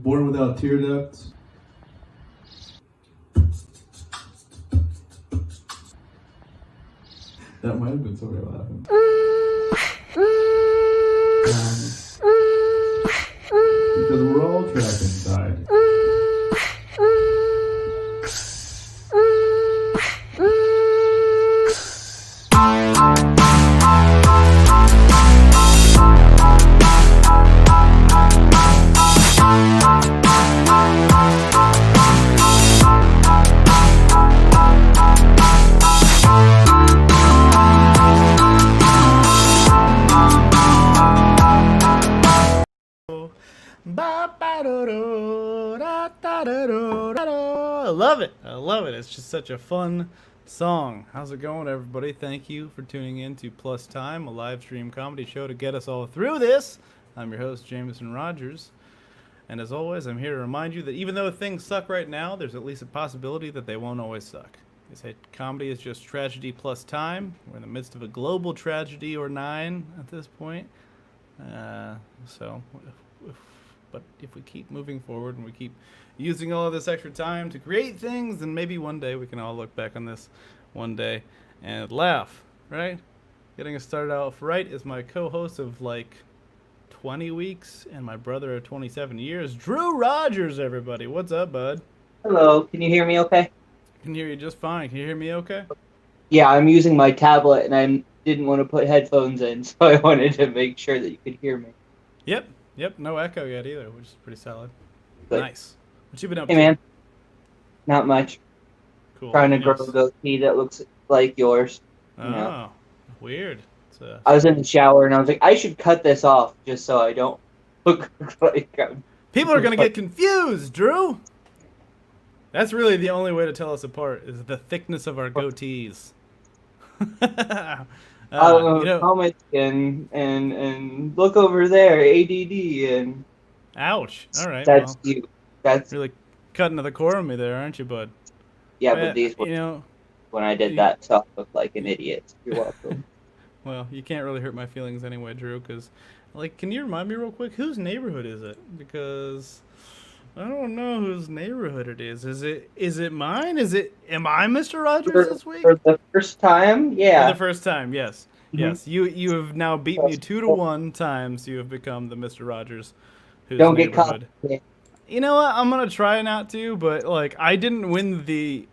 Born without tear ducts. That might have been sort of laughing. Because we're all trapped inside. I love it. It's just such a fun song. How's it going, everybody? Thank you for tuning in to Plus Time, a live stream comedy show to get us all through this. I'm your host, Jameson Rogers. And as always, I'm here to remind you that even though things suck right now, there's at least a possibility that they won't always suck. They say comedy is just tragedy plus time. We're in the midst of a global tragedy or 9 at this point. But if we keep moving forward and we keep using all of this extra time to create things, then maybe one day we can all look back on this one day and laugh, right? Getting us started off right is my co-host of like 20 weeks and my brother of 27 years, Drew Rogers, everybody. What's up, bud? Hello, can you hear me okay? I can hear you just fine. Can you hear me okay? Yeah, I'm using my tablet and I didn't want to put headphones in, so I wanted to make sure that you could hear me. Yep, no echo yet either, which is pretty solid. Good. Nice. What you been up to? Hey, man. Not much. Cool. Trying to grow a goatee that looks like yours. Oh, weird. I was in the shower and I was like, I should cut this off just so I don't look like I'm... People are going to get confused, Drew. That's really the only way to tell us apart is the thickness of our goatees. Comment and look over there, ADD and... Ouch. All right. That's you. That's really cutting to the core of me there, aren't you, bud? Yeah, but these were when I did that, so I looked like an idiot. You're welcome. Well, you can't really hurt my feelings anyway, Drew, because, like, can you remind me real quick, whose neighborhood is it? Because I don't know whose neighborhood it is. Is it mine? Am I Mr. Rogers this week? For the first time, yeah. For the first time, yes. Mm-hmm. Yes, you have now beat me 2-1 times. You have become the Mr. Rogers whose don't neighborhood. Get caught. You know what? I'm gonna try not to, but like I didn't win the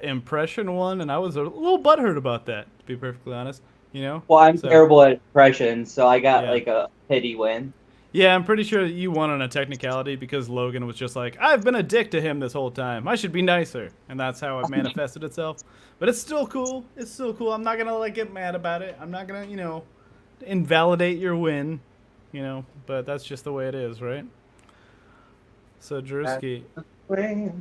impression one, and I was a little butthurt about that. To be perfectly honest, you know. Well, I'm terrible at impressions, so I got like a pity win. Yeah, I'm pretty sure you won on a technicality because Logan was just like, I've been a dick to him this whole time. I should be nicer, and that's how it manifested itself. But it's still cool. It's still cool. I'm not gonna like get mad about it. I'm not gonna, invalidate your win, But that's just the way it is, right? So, Drewski. I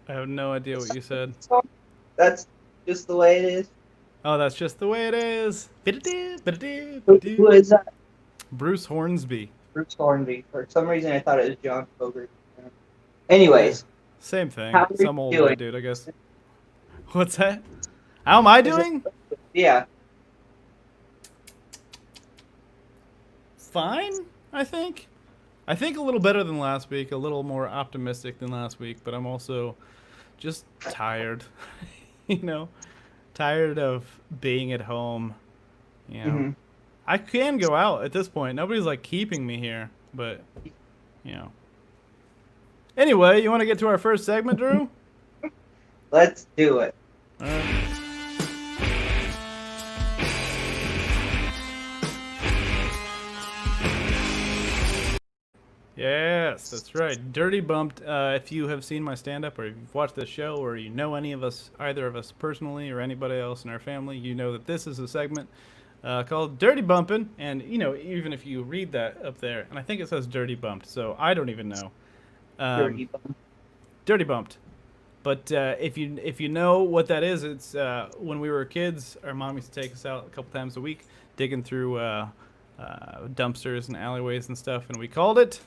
have no idea what you said. That's just the way it is. Oh, that's just the way it is. Who is that? Bruce Hornsby. Bruce Hornsby. For some reason, I thought it was John Fogerty. Anyways. Same thing. Some old white dude, I guess. What's that? How am I doing? Yeah. Fine, I think. I think a little better than last week, a little more optimistic than last week, but I'm also just tired. Tired of being at home. Mm-hmm. I can go out at this point. Nobody's like keeping me here, but Anyway, you want to get to our first segment, Drew? Let's do it. All right. Yes, that's right. Dirty Bumped. If you have seen my stand-up or if you've watched this show or you know any of us, either of us personally or anybody else in our family, you know that this is a segment called Dirty Bumpin'. And, even if you read that up there, and I think it says Dirty Bumped, so I don't even know. Dirty Bumped. But if you know what that is, it's when we were kids, our mom used to take us out a couple times a week, digging through dumpsters and alleyways and stuff, and we called it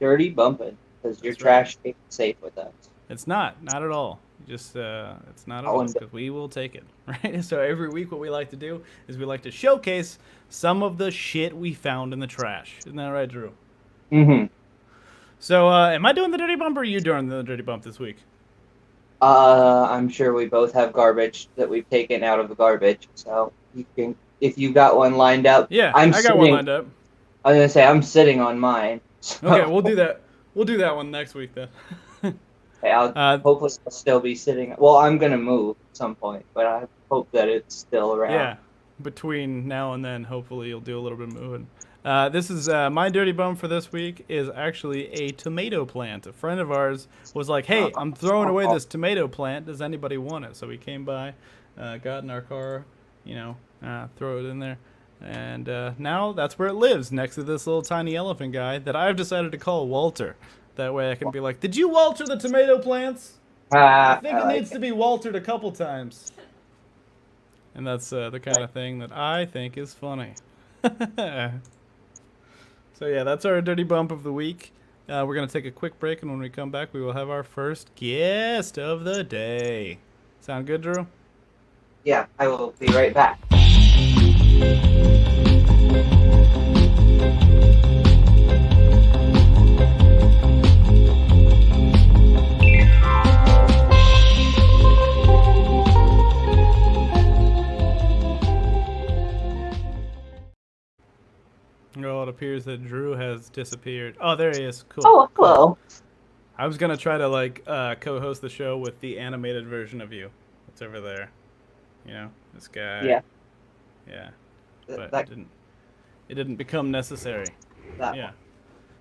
Dirty Bumpin', because your trash ain't safe with us. It's not at all. Just it's not at all, because we will take it, right? So every week what we like to do is we like to showcase some of the shit we found in the trash. Isn't that right, Drew? Mm-hmm. So, am I doing the dirty bump or are you doing the dirty bump this week? I'm sure we both have garbage that we've taken out of the garbage. So you can, if you got one lined up, Yeah, I'm I got one sitting. lined up. I was gonna say I'm sitting on mine. So Okay, we'll do that. We'll do that one next week then. I'll hopefully I'll still be sitting. Well, I'm gonna move at some point, but I hope that it's still around. Yeah, between now and then, hopefully you'll do a little bit of moving. This is my dirty bum for this week is actually a tomato plant. A friend of ours was like, "Hey, I'm throwing away this tomato plant. Does anybody want it?" So we came by, got in our car, throw it in there, and now that's where it lives, next to this little tiny elephant guy that I've decided to call Walter. That way I can be like, "Did you Walter the tomato plants? I think it needs to be Waltered a couple times." And that's the kind of thing that I think is funny. So yeah, that's our dirty bump of the week. We're going to take a quick break, and when we come back, we will have our first guest of the day. Sound good, Drew? Yeah, I will be right back. Oh, it appears that Drew has disappeared. Oh, there he is. Cool. Oh, hello. I was going to try to co-host the show with the animated version of you. It's over there. This guy. Yeah. Yeah. But it didn't become necessary. Yeah.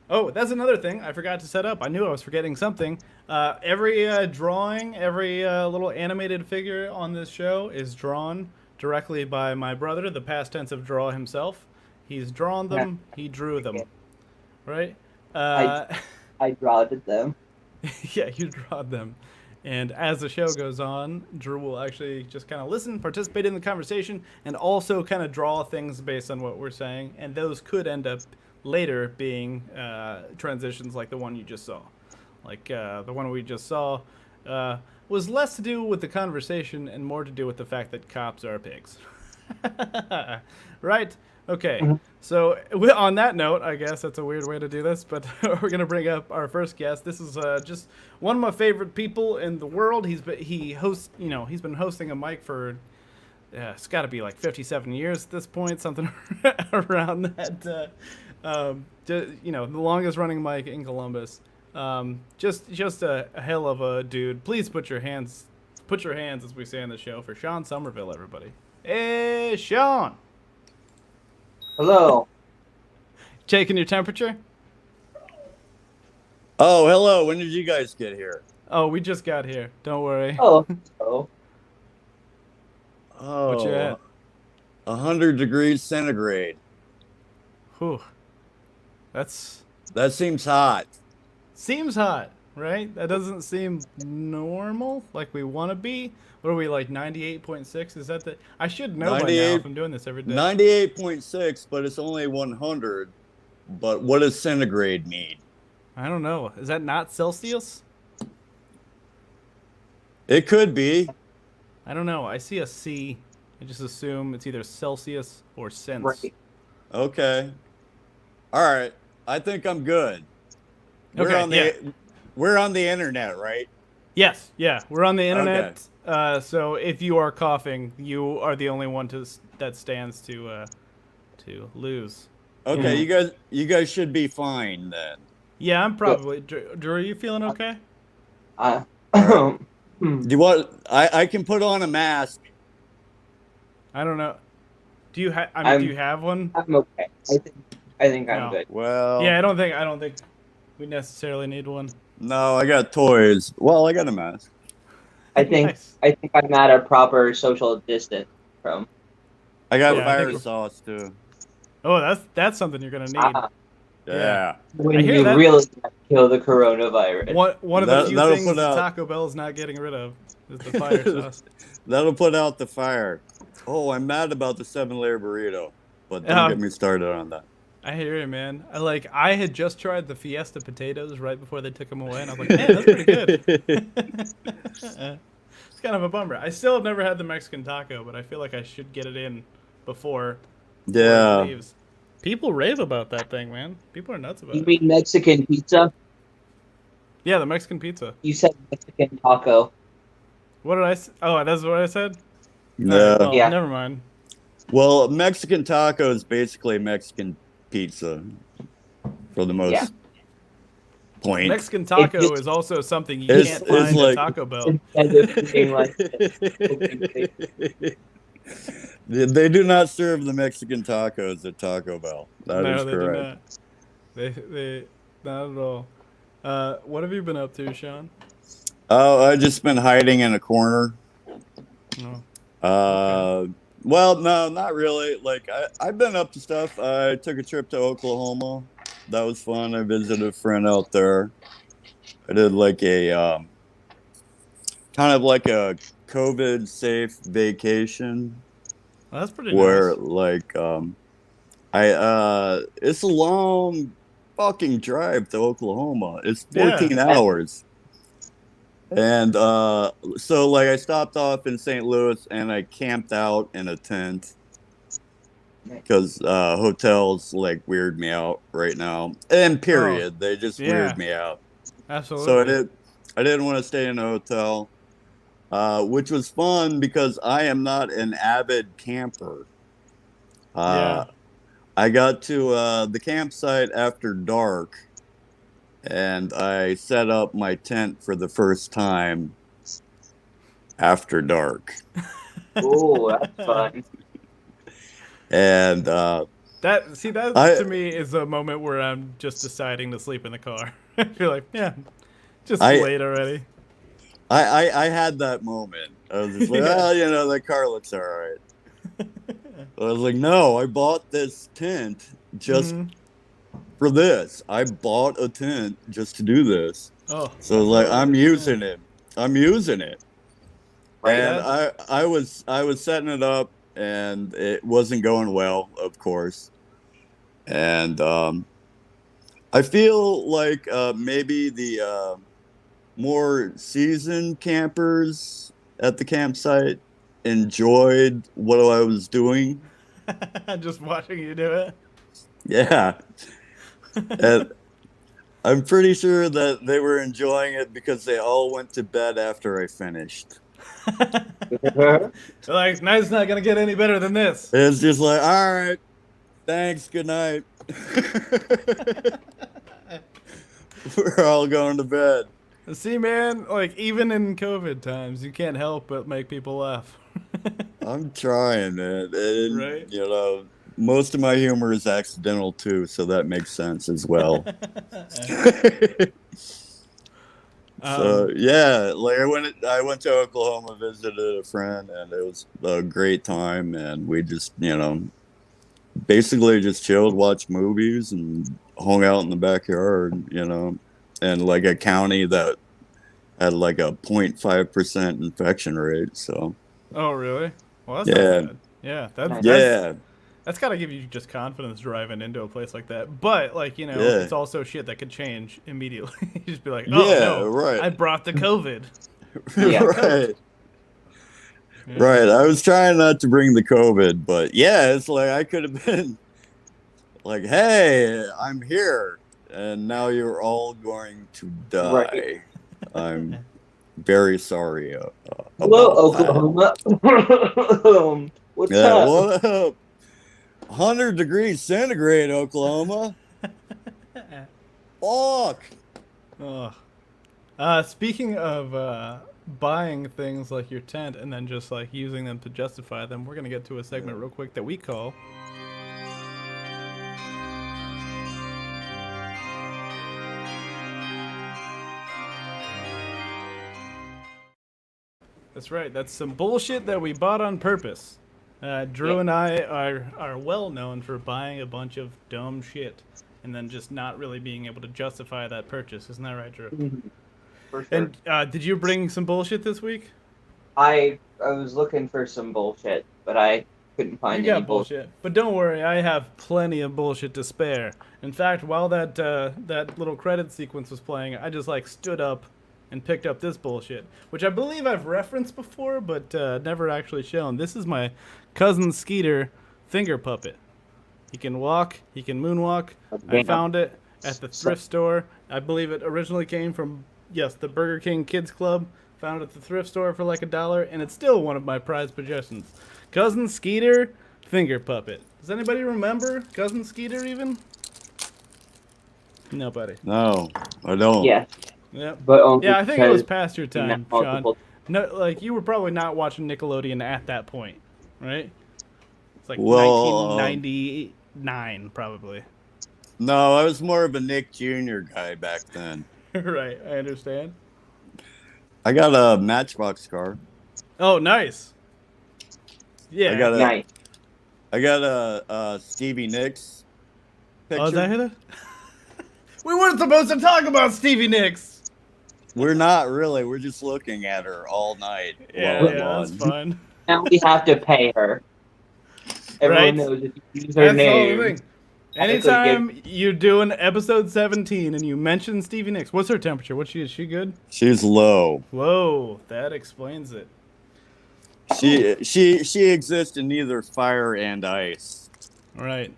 Oh, that's another thing I forgot to set up. I knew I was forgetting something. Every drawing, every little animated figure on this show is drawn directly by my brother, the past tense of draw himself. He's drawn them. He drew them. Right? I drawed them. Yeah, you drawed them. And as the show goes on, Drew will actually just kind of listen, participate in the conversation, and also kind of draw things based on what we're saying. And those could end up later being transitions like the one you just saw. Like the one we just saw was less to do with the conversation and more to do with the fact that cops are pigs. Right? Okay, so on that note, I guess that's a weird way to do this, but we're gonna bring up our first guest. This is just one of my favorite people in the world. He's been hosting a mic for it's got to be like 57 years at this point, something around that. The longest running mic in Columbus. Just a hell of a dude. Please put your hands, as we say on the show, for Sean Somerville, everybody. Hey, Sean. Hello. Taking your temperature? Oh, hello. When did you guys get here? Oh, we just got here. Don't worry. Oh. What you at? 100 degrees centigrade. Whew. That seems hot. Seems hot, right? That doesn't seem normal, like we want to be. What are we, like 98.6? Is that the... I should know by now if I'm doing this every day. 98.6, but it's only 100. But what does centigrade mean? I don't know. Is that not Celsius? It could be. I don't know. I see a C. I just assume it's either Celsius or cents. Right. Okay. All right. I think I'm good. Okay, We're on the internet, right? Yes. Yeah. We're on the internet. Okay. So if you are coughing, you are the only one that stands to lose. Okay. Yeah. You guys should be fine then. Yeah, I'm probably. Drew, are you feeling okay? Do you want? I can put on a mask. I don't know. Do you do you have one? I'm okay. I think I'm good. Well. Yeah, I don't think we necessarily need one. No, I got toys. Well, I got a mask. I think I'm at a proper social distance from. I got fire sauce too. Oh, that's something you're gonna need. Yeah. When you really kill the coronavirus. One of the few things that Taco Bell's not getting rid of is the fire sauce. That'll put out the fire. Oh, I'm mad about the 7-layer burrito, but don't get me started on that. I hear you, man. I had just tried the Fiesta potatoes right before they took them away, and I was like, man, that's pretty good. It's kind of a bummer. I still have never had the Mexican taco, but I feel like I should get it in before it leaves. People rave about that thing, man. People are nuts about You it. mean Mexican pizza? Yeah, the Mexican pizza. You said Mexican taco. What did I? Oh, that's what I said. All Yeah. right, well, Yeah. never mind. Well, Mexican taco is basically Mexican pizza for the most Yeah. point. Mexican taco just- is also something you It's- can't it's find like- at Taco Bell. Instead of being like They do not serve the Mexican tacos at Taco Bell. That No, is they do correct. not. They not at all. What have you been up to, Sean? Oh, I just been hiding in a corner. No. Well, no, not really. Like I've been up to stuff. I took a trip to Oklahoma. That was fun. I visited a friend out there. I did like a kind of like a COVID safe vacation Well, that's pretty where nice. like it's a long fucking drive to Oklahoma. It's 14 Yeah. hours. And so like I stopped off in St. Louis and I camped out in a tent because hotels like weird me out right now. And period, they just yeah. weird me out. Absolutely. So I didn't want to stay in a hotel, which was fun because I am not an avid camper. Yeah. I got to the campsite after dark, and I set up my tent for the first time after dark. oh, that's fun. And That to me is a moment where I'm just deciding to sleep in the car. I feel like, yeah, just late already. I had that moment. I was just like, Yeah. well, you know, the car looks all right. I was like, no, I bought this tent just for this. I bought a tent just to do this. Oh. So like, I'm using it. I'm using it. Right. And I was setting it up, and it wasn't going well, of course. And I feel like maybe the more seasoned campers at the campsite enjoyed what I was doing. Just watching you do it. Yeah. And I'm pretty sure that they were enjoying it because they all went to bed after I finished. They're like, night's not gonna get any better than this. It's just like, all right, thanks, good night. We're all going to bed. See, man, like even in COVID times, you can't help but make people laugh. I'm trying, man. And, Right. you know, most of my humor is accidental too, so that makes sense as well. So yeah, like I went to Oklahoma, visited a friend, and it was a great time. And we just, you know, basically just chilled, watched movies, and hung out in the backyard. You know, and like a county that had like a 0.5% infection rate. So Oh, really? Well, that's yeah, not bad. Yeah, yeah. That's gotta give you just confidence driving into a place like that. But like, you know, Yeah. it's also shit that could change immediately. You just be like, oh Yeah, no, right. I brought the COVID. Yeah. Right. Yeah. Right. I was trying not to bring the COVID, but yeah, it's like I could have been like, hey, I'm here. And now you're all going to die. Right. I'm very sorry. Hello, about Oklahoma. What's that. Yeah, up? what up? 100 degrees centigrade, Oklahoma. Fuck. Ugh. Speaking of buying things like your tent and then just like using them to justify them, we're gonna get to a segment real quick that we call That's right. That's some bullshit that we bought on purpose. Drew and I are well known for buying a bunch of dumb shit and then just not really being able to justify that purchase. Isn't that right, Drew? For sure. And did you bring some bullshit this week? I was looking for some bullshit, but I couldn't find You any got bullshit. But don't worry, I have plenty of bullshit to spare. In fact, while that little credit sequence was playing, I just like stood up and picked up this bullshit, which I believe I've referenced before, but never actually shown. This is my cousin Skeeter finger puppet. He can walk. He can moonwalk. I Damn. found it at the thrift store. I believe it originally came from, yes, the Burger King Kids Club. Found it at the thrift store for like $1, and it's still one of my prized possessions. Cousin Skeeter finger puppet. Does anybody remember Cousin Skeeter even? Nobody. No, I don't. Yeah, Yep. but only Yeah, I think it was because past your time, not Sean. multiple- No, like you were probably not watching Nickelodeon at that point, right? It's like Well, 1999, probably. No, I was more of a Nick Jr. guy back then. Right, I understand. I got a Matchbox car. Oh, nice. Yeah. I got a Stevie Nicks picture. Oh, is that it? We weren't supposed to talk about Stevie Nicks. We're not really. We're just looking at her all night. Yeah, while I'm yeah, that's on. fun. Now we have to pay her. Everyone Right. knows if you use her That's the whole name. thing. Anytime you're doing episode 17 and you mention Stevie Nicks, what's her temperature? Is she good? She's low. Whoa, that explains it. She exists in neither fire and ice. Right.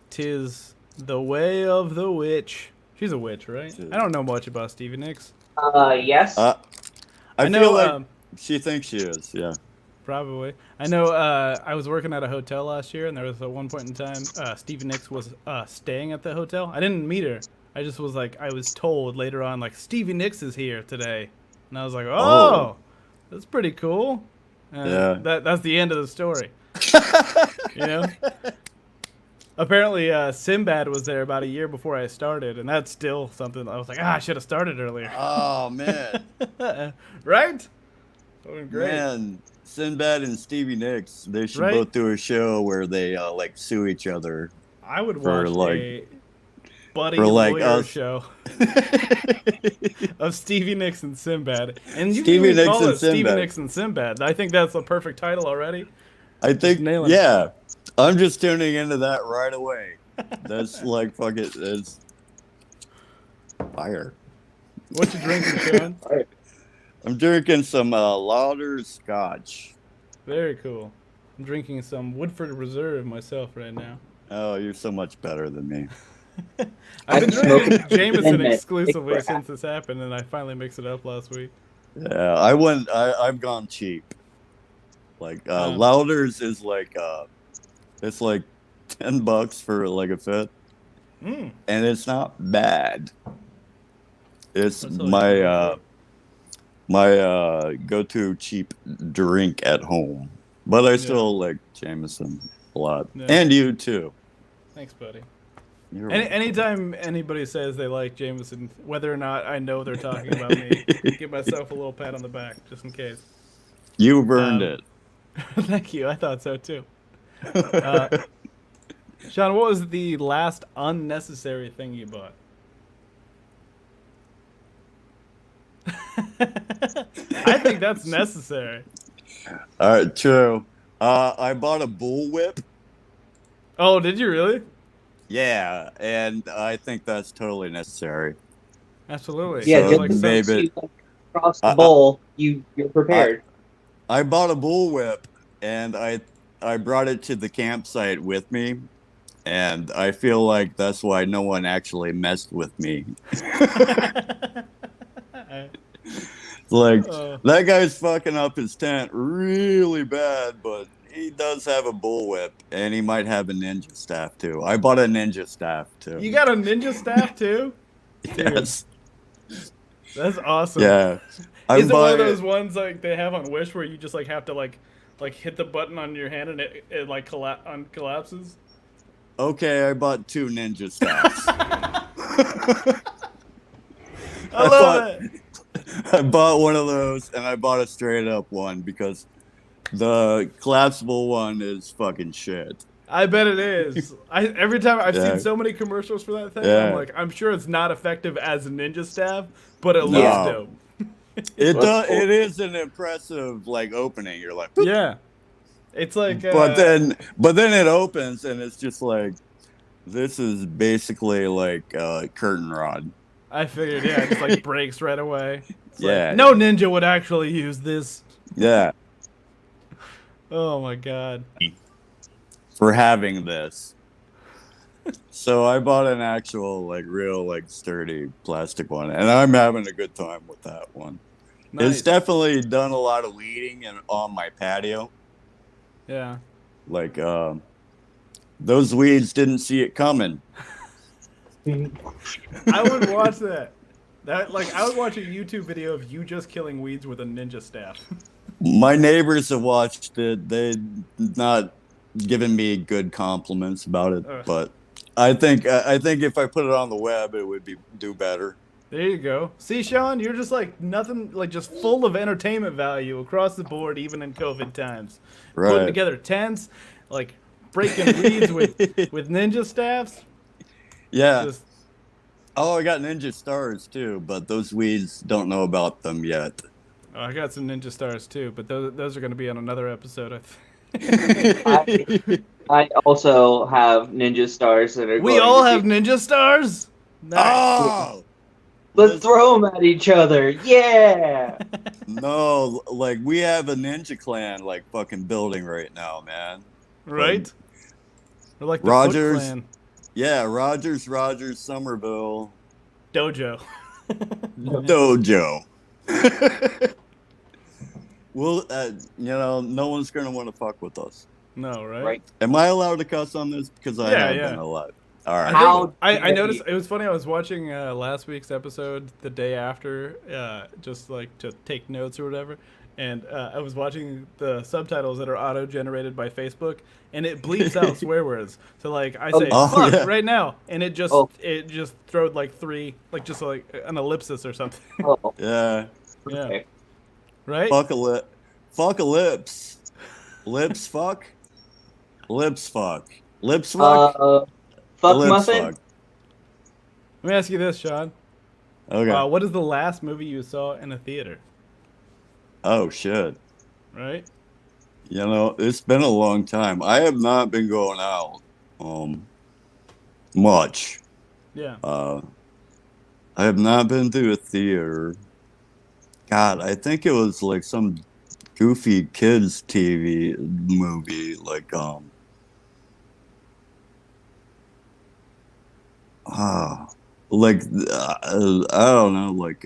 'Tis the way of the witch. She's a witch, right? I don't know much about Stevie Nicks. Yes. I know, feel like she thinks she is. Yeah. Probably. I know I was working at a hotel last year, and there was at one point in time, Stevie Nicks was staying at the hotel. I didn't meet her. I just was like, I was told later on, like, Stevie Nicks is here today. And I was like, oh. That's pretty cool. Yeah. That's the end of the story. You know? Apparently, Sinbad was there about a year before I started, and that's still something I was like, I should have started earlier. Oh, man. Right? Oh, great. Man, Sinbad and Stevie Nicks, they should Right? both do a show where they, like, sue each other. I would for, watch like- a buddy for, like, lawyer us. show of Stevie Nicks and Sinbad. And you Stevie can even Nicks call and it Stevie Sinbad. Nicks and Sinbad. I think that's a perfect title already. I think, nailing it. yeah. I'm just tuning into that right away. That's like, fuck it. It's fire. What you drinking, Sean? I'm drinking some Lauder Scotch. Very cool. I'm drinking some Woodford Reserve myself right now. Oh, you're so much better than me. I've been I drinking smoked Jameson cinnamon. exclusively Big since this happened, and I finally mixed it up last week. Yeah, I've gone cheap. Like Lauder's is like it's like $10 for like a fifth, Mm. and it's not bad. It's That's all my go-to cheap drink at home, but I Yeah. still like Jameson a lot, Yeah. and you too. Thanks, buddy. You're Anytime anybody says they like Jameson, whether or not I know they're talking about me, give myself a little pat on the back, just in case. You've earned it. Thank you. I thought so too. Sean, what was the last unnecessary thing you bought? I think that's necessary. All right, true. I bought a bullwhip. Oh, did you really? Yeah, and I think that's totally necessary. Absolutely. Yeah, So just like because maybe- you cross the bowl, you're prepared. I bought a bullwhip, and I brought it to the campsite with me, and I feel like that's why no one actually messed with me. Like, that guy's fucking up his tent really bad, but he does have a bullwhip, and he might have a ninja staff too. I bought a ninja staff too. You got a ninja staff too? Yes. That's awesome. Yeah. Is it one of buying- those ones like they have on Wish where you just like have to like hit the button on your hand and it like collapses? Okay, I bought 2 ninja staffs. I love it. I bought one of those, and I bought a straight up one because the collapsible one is fucking shit. I bet it is. Every time I've Yeah. seen so many commercials for that thing, Yeah. I'm like, I'm sure it's not effective as a ninja staff, but it No. looks dope. It is an impressive like opening. You're like, Yeah, it's like. but then it opens, and it's just like, this is basically like a curtain rod. I figured, yeah, it just like breaks right away. It's like, Yeah. no ninja would actually use this. Yeah, Oh my god. for having this. So I bought an actual, like, real, like, sturdy plastic one, and I'm having a good time with that one. Nice. It's definitely done a lot of weeding on my patio. Yeah. Like, those weeds didn't see it coming. I would watch that. I would watch a YouTube video of you just killing weeds with a ninja staff. My neighbors have watched it. They're not giving me good compliments about it, but I think if I put it on the web, it would do better. There you go. See, Sean, you're just like nothing, like just full of entertainment value across the board, even in COVID times. Right. Putting together tents, like breaking weeds with ninja staffs. Yeah. Just, oh, I got ninja stars too, but those weeds don't know about them yet. oh, I got some ninja stars too, but those are going to be on another episode, I think. I also have ninja stars that are. We all have ninja stars. Nice. Oh. Let's throw them at each other. Yeah. No, like we have a ninja clan like fucking building right now, man. Right? Or like the Rogers. Foot Clan. Yeah, Rogers, Somerville. Dojo. Dojo. Well, no one's gonna want to fuck with us. No, right? Right. Am I allowed to cuss on this? Because I have been alive. All right. I noticed it was funny. I was watching last week's episode the day after, just like to take notes or whatever, and I was watching the subtitles that are auto-generated by Facebook, and it bleeps out swear words. So like I say "fuck" right now, and it just throwed like three, like just like an ellipsis or something. Oh. Yeah. Okay. Right? Fuck a lips. Lips fuck. Lips fuck. Lips fuck. Fuck lips muffin. fuck. Let me ask you this, Sean. Okay. What is the last movie you saw in a theater? Oh shit. Right? You know, it's been a long time. I have not been going out much. Yeah. I have not been to a theater. God, I think it was like some goofy kids TV movie, like I don't know, like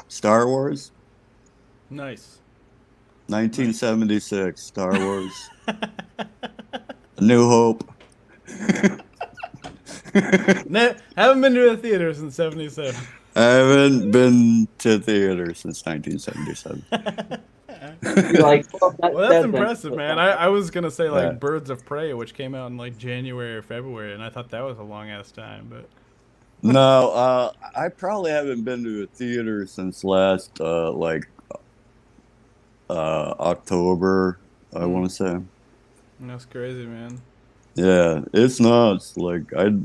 Star Wars. Nice. 1976 Star Wars. A New Hope. Haven't been to a theater since '77. I haven't been to theater since 1977. You're like, well, that's impressive, man. I was gonna say like Birds of Prey, which came out in like January or February, and I thought that was a long ass time, but. No, I probably haven't been to a theater since last October, I want to say. That's crazy, man. Yeah, it's nuts. Like I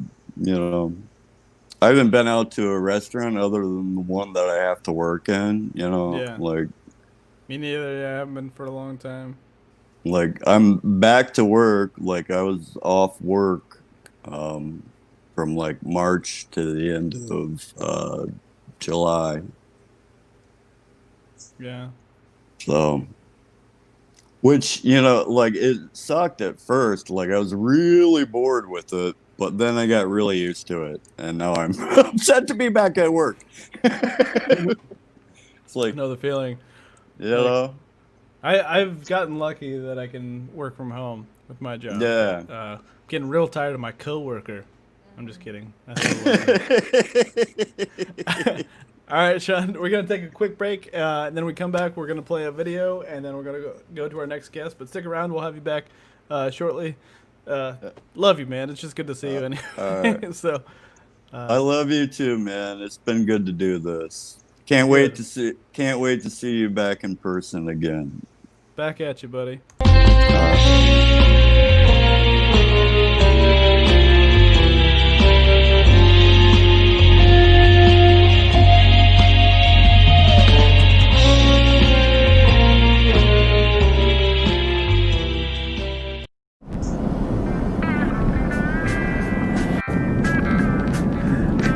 haven't been out to a restaurant other than the one that I have to work in. Yeah. Like. Me neither. Yeah, I haven't been for a long time. Like I'm back to work. Like I was off work from like March to the end of July. Yeah. So, which like it sucked at first. Like I was really bored with it, but then I got really used to it, and now I'm upset to be back at work. It's like I know the feeling. You know, I've gotten lucky that I can work from home with my job. Yeah. Getting real tired of my coworker. I'm just kidding. All right, Sean, we're going to take a quick break, and then we come back, we're going to play a video, and then we're going to go to our next guest. But stick around, we'll have you back shortly. Love you, man. It's just good to see you anyway. So, I love you too, man. It's been good to do this. Can't wait to see you back in person again. Back at you, buddy.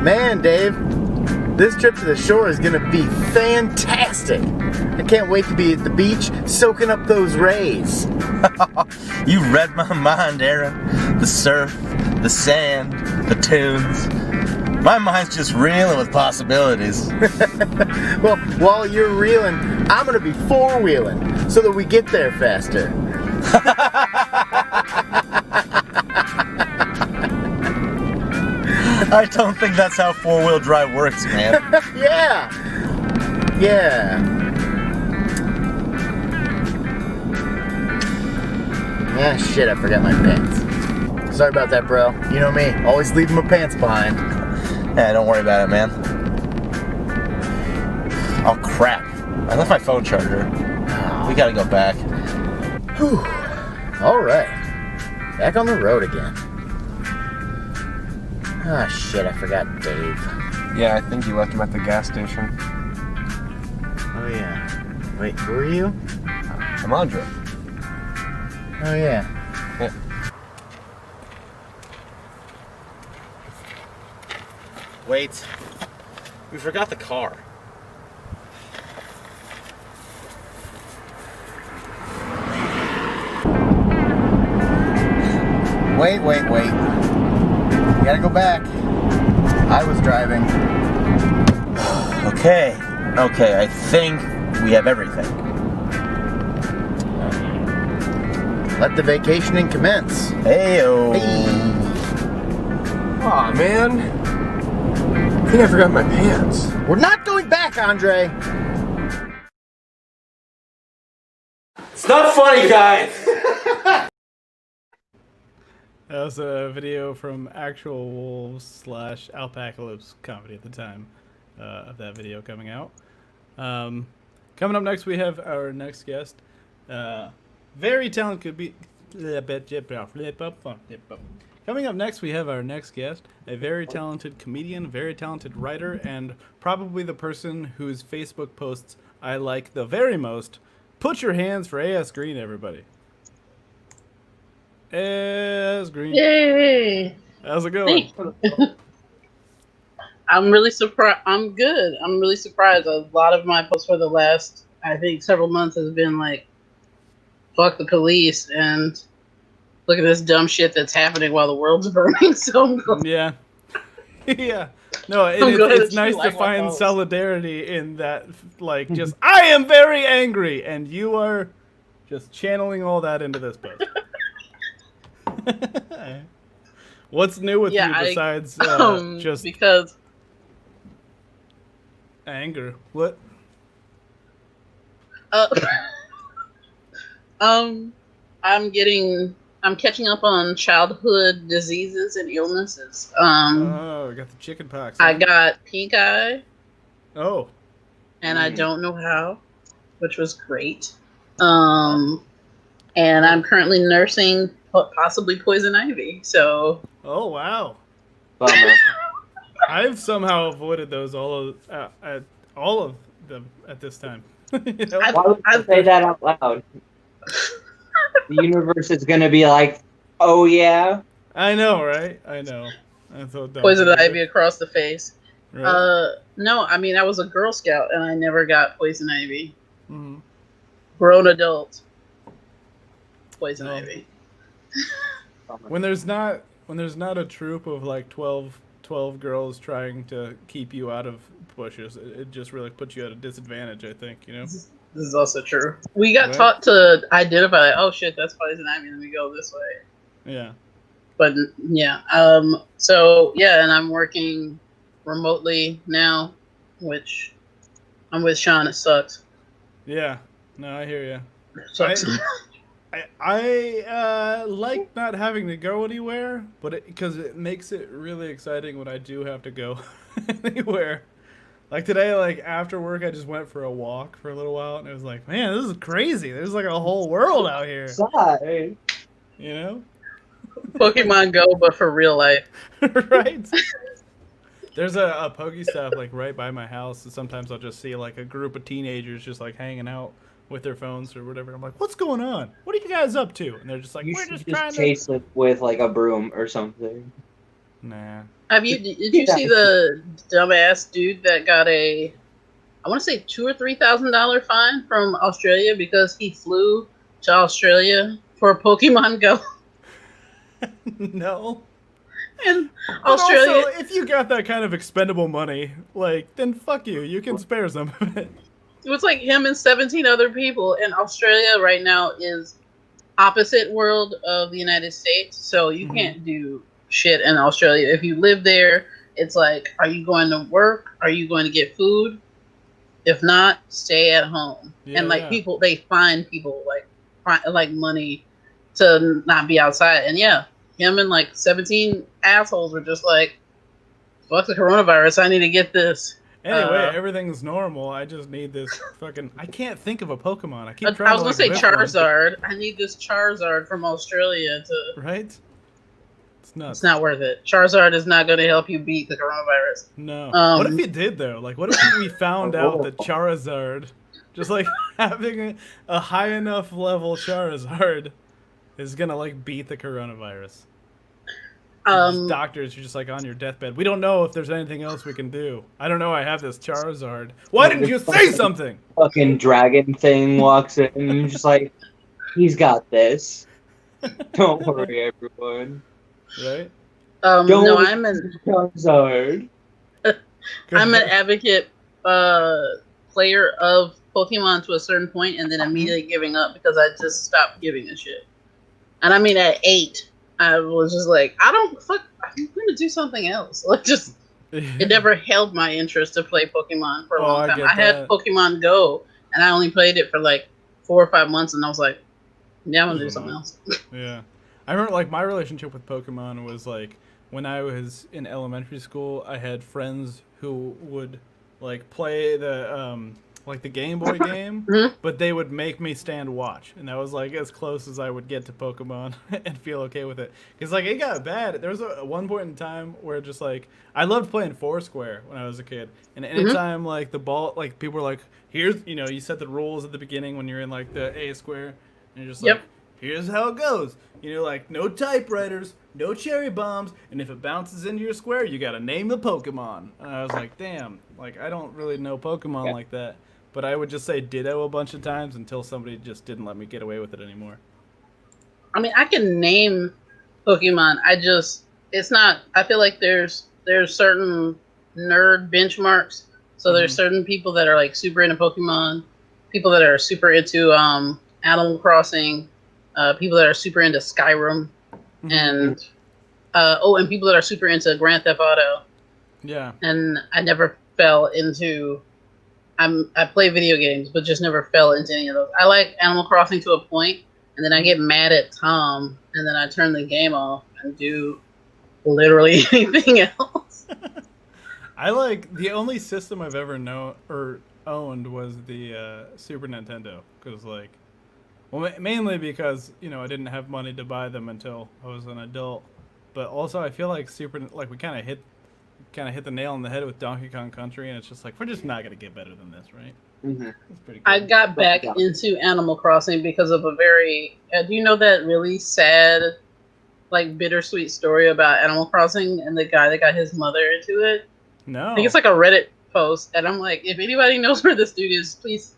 Man, Dave, this trip to the shore is gonna be fantastic. I can't wait to be at the beach soaking up those rays. You read my mind, Aaron. The surf, the sand, the tunes. My mind's just reeling with possibilities. Well, while you're reeling, I'm gonna be four-wheeling so that we get there faster. I don't think that's how four-wheel drive works, man. Yeah. Ah, shit, I forgot my pants. Sorry about that, bro. You know me, always leaving my pants behind. Yeah, don't worry about it, man. Oh, crap. I left my phone charger. We gotta go back. Whew. All right. Back on the road again. Ah, shit, I forgot Dave. Yeah, I think you left him at the gas station. Oh, yeah. Wait, who are you? I'm Andre. Oh, yeah. Wait. We forgot the car. Wait. We gotta go back. I was driving. Okay, I think we have everything. Let the vacationing commence. Hey-o. Hey. Aw, man. I think I forgot my pants. We're not going back, Andre. It's not funny, guys. That was a video from Actual Wolves / Alpacalypse comedy at the time of that video coming out. Coming up next, we have our next guest. Very talented. Coming up next, we have our next guest, a very talented comedian, very talented writer, and probably the person whose Facebook posts I like the very most. Put your hands for A.S. Green, everybody. A.S. Green. Yay! How's it going? I'm really surprised. I'm good. I'm really surprised. A lot of my posts for the last, I think, several months has been like, fuck the police and look at this dumb shit that's happening while the world's burning. So I'm glad. Yeah. Yeah. No, it's nice to find solidarity in that, like, just, I am very angry, and you are just channeling all that into this post. What's new with you besides just because anger? What? I'm catching up on childhood diseases and illnesses. Oh, I got the chicken pox. I got pink eye. Oh. And I don't know how, which was great. And I'm currently nursing possibly poison ivy. So. Oh wow. Bummer. I've somehow avoided those all of them at this time. You know? Why would you say that out loud? The universe is gonna be like, oh yeah. I know, right? I know. That's so dumb. Poison ivy across the face. Right. No, I mean I was a Girl Scout and I never got poison ivy. Mm-hmm. Grown adult. Poison ivy. When there's not a troop of like 12 girls trying to keep you out of bushes, it just really puts you at a disadvantage, I think, you know? This is also true. We got taught to identify, oh shit, that's poison ivy, and we go this way. Yeah. But yeah, so yeah, and I'm working remotely now, which I'm with Sean. It sucks. Yeah. No, I hear you. It sucks. I like not having to go anywhere, but because it makes it really exciting when I do have to go anywhere. Like today, like after work, I just went for a walk for a little while, and it was like, man, this is crazy. There's like a whole world out here. Sorry. You know? Pokemon Go, but for real life. Right? There's a Pokestop like right by my house, and sometimes I'll just see like a group of teenagers just like hanging out with their phones or whatever. I'm like, what's going on? What are you guys up to? And they're just like, You we're should just trying chase it with like a broom or something. Nah. Did you see the dumbass dude that got I want to say $2,000 or $3,000 fine from Australia because he flew to Australia for Pokemon Go? No. In But Australia, also, if you got that kind of expendable money, like, then fuck you. You can spare some of it. it was like him and 17 other people. And Australia right now is opposite world of the United States, so you can't do shit in Australia. If you live there, it's like, are you going to work? Are you going to get food? If not, stay at home. Yeah, and like yeah. people, they find people like money to not be outside. And yeah, him and like 17 assholes were just like, fuck the coronavirus. I need to get this. Anyway, everything's normal. I just need this fucking. I can't think of a Pokemon. I keep I trying was to gonna like say whip one. Charizard. I need this Charizard from Australia to. Right? It's nuts. It's not worth it. Charizard is not going to help you beat the coronavirus. No. What if you did though? Like, what if we found out that Charizard, just like having a high enough level Charizard, is gonna like beat the coronavirus? Just doctors, you're just like on your deathbed. We don't know if there's anything else we can do. I don't know. I have this Charizard. Why didn't you say something? Fucking dragon thing walks in and I'm just like, he's got this. Don't worry, everyone. Right? No, I'm an Charizard. I'm an advocate player of Pokemon to a certain point, and then immediately giving up because I just stopped giving a shit. And I mean, at 8, I was just like, I'm gonna do something else. Like, just it never held my interest to play Pokemon for a long time. I had Pokemon Go, and I only played it for like 4 or 5 months, and I was like, yeah, I'm gonna do something else. Yeah. I remember, like, my relationship with Pokemon was, like, when I was in elementary school, I had friends who would, like, play the Game Boy game, but they would make me stand watch. And that was, like, as close as I would get to Pokemon and feel okay with it. Because, like, it got bad. There was one point in time where just, like, I loved playing Foursquare when I was a kid. And anytime, like, the ball, like, people were like, here's, you know, you set the rules at the beginning when you're in, like, the A square. And you're just like, here's how it goes. You know, like, no typewriters, no cherry bombs, and if it bounces into your square, you gotta name the Pokemon. And I was like, damn, like, I don't really know Pokemon like that. But I would just say Ditto a bunch of times until somebody just didn't let me get away with it anymore. I mean, I can name Pokemon. It's not, I feel like there's certain nerd benchmarks. So there's certain people that are, like, super into Pokemon, people that are super into Animal Crossing, people that are super into Skyrim, and and people that are super into Grand Theft Auto. Yeah. And I never fell into. I play video games, but just never fell into any of those. I like Animal Crossing to a point, and then I get mad at Tom, and then I turn the game off and do literally anything else. I like the only system I've ever owned was the Super Nintendo, because like. Well, mainly because, you know, I didn't have money to buy them until I was an adult. But also, I feel like we kind of hit the nail on the head with Donkey Kong Country, and it's just like, we're just not gonna get better than this, right? It's pretty cool. I got back into Animal Crossing because of a very. Do you know that really sad, like, bittersweet story about Animal Crossing and the guy that got his mother into it? No. I think it's like a Reddit post, and I'm like, if anybody knows where this dude is, please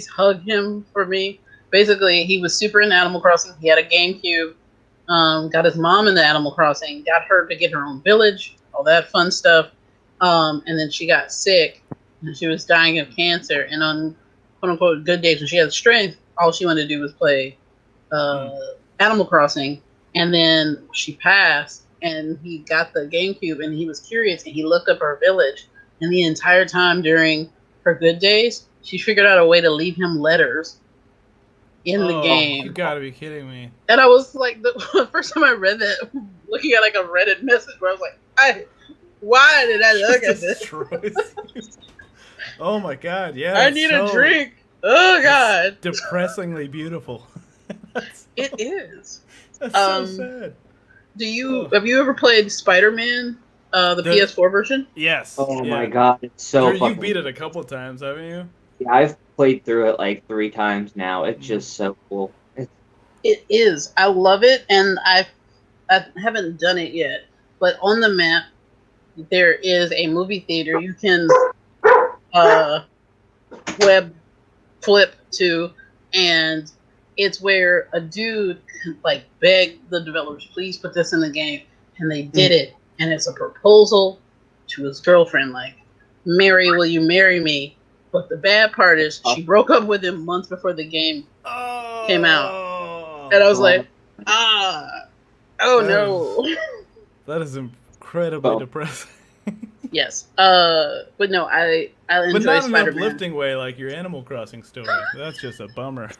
hug him for me. Basically, he was super into Animal Crossing. He had a GameCube, got his mom into Animal Crossing, got her to get her own village, all that fun stuff. And then she got sick, and she was dying of cancer. And on quote-unquote good days when she had strength, all she wanted to do was play Animal Crossing. And then she passed, and he got the GameCube, and he was curious, and he looked up her village. And the entire time during her good days, she figured out a way to leave him letters in the game. You gotta be kidding me. And I was like, the first time I read that, looking at like a Reddit message where I was like, why did I look at this? Oh my god, yeah. I need a drink. Oh god. Depressingly beautiful. It is. That's so sad. Have you ever played Spider-Man, the PS4 version? Yes. Oh my god, it's so you beat it a couple times, haven't you? Yeah, I've played through it like 3 times now. It's just so cool. It is. I love it, and I haven't done it yet. But on the map, there is a movie theater you can web flip to, and it's where a dude like begged the developers, please put this in the game. and they did it, and it's a proposal to his girlfriend, like, Mary, will you marry me? But the bad part is she broke up with him months before the game came out. And I was like, oh no. That is incredibly depressing. Yes. But no, I enjoy but not in an Spider-Man. uplifting way like your Animal Crossing story. That's just a bummer.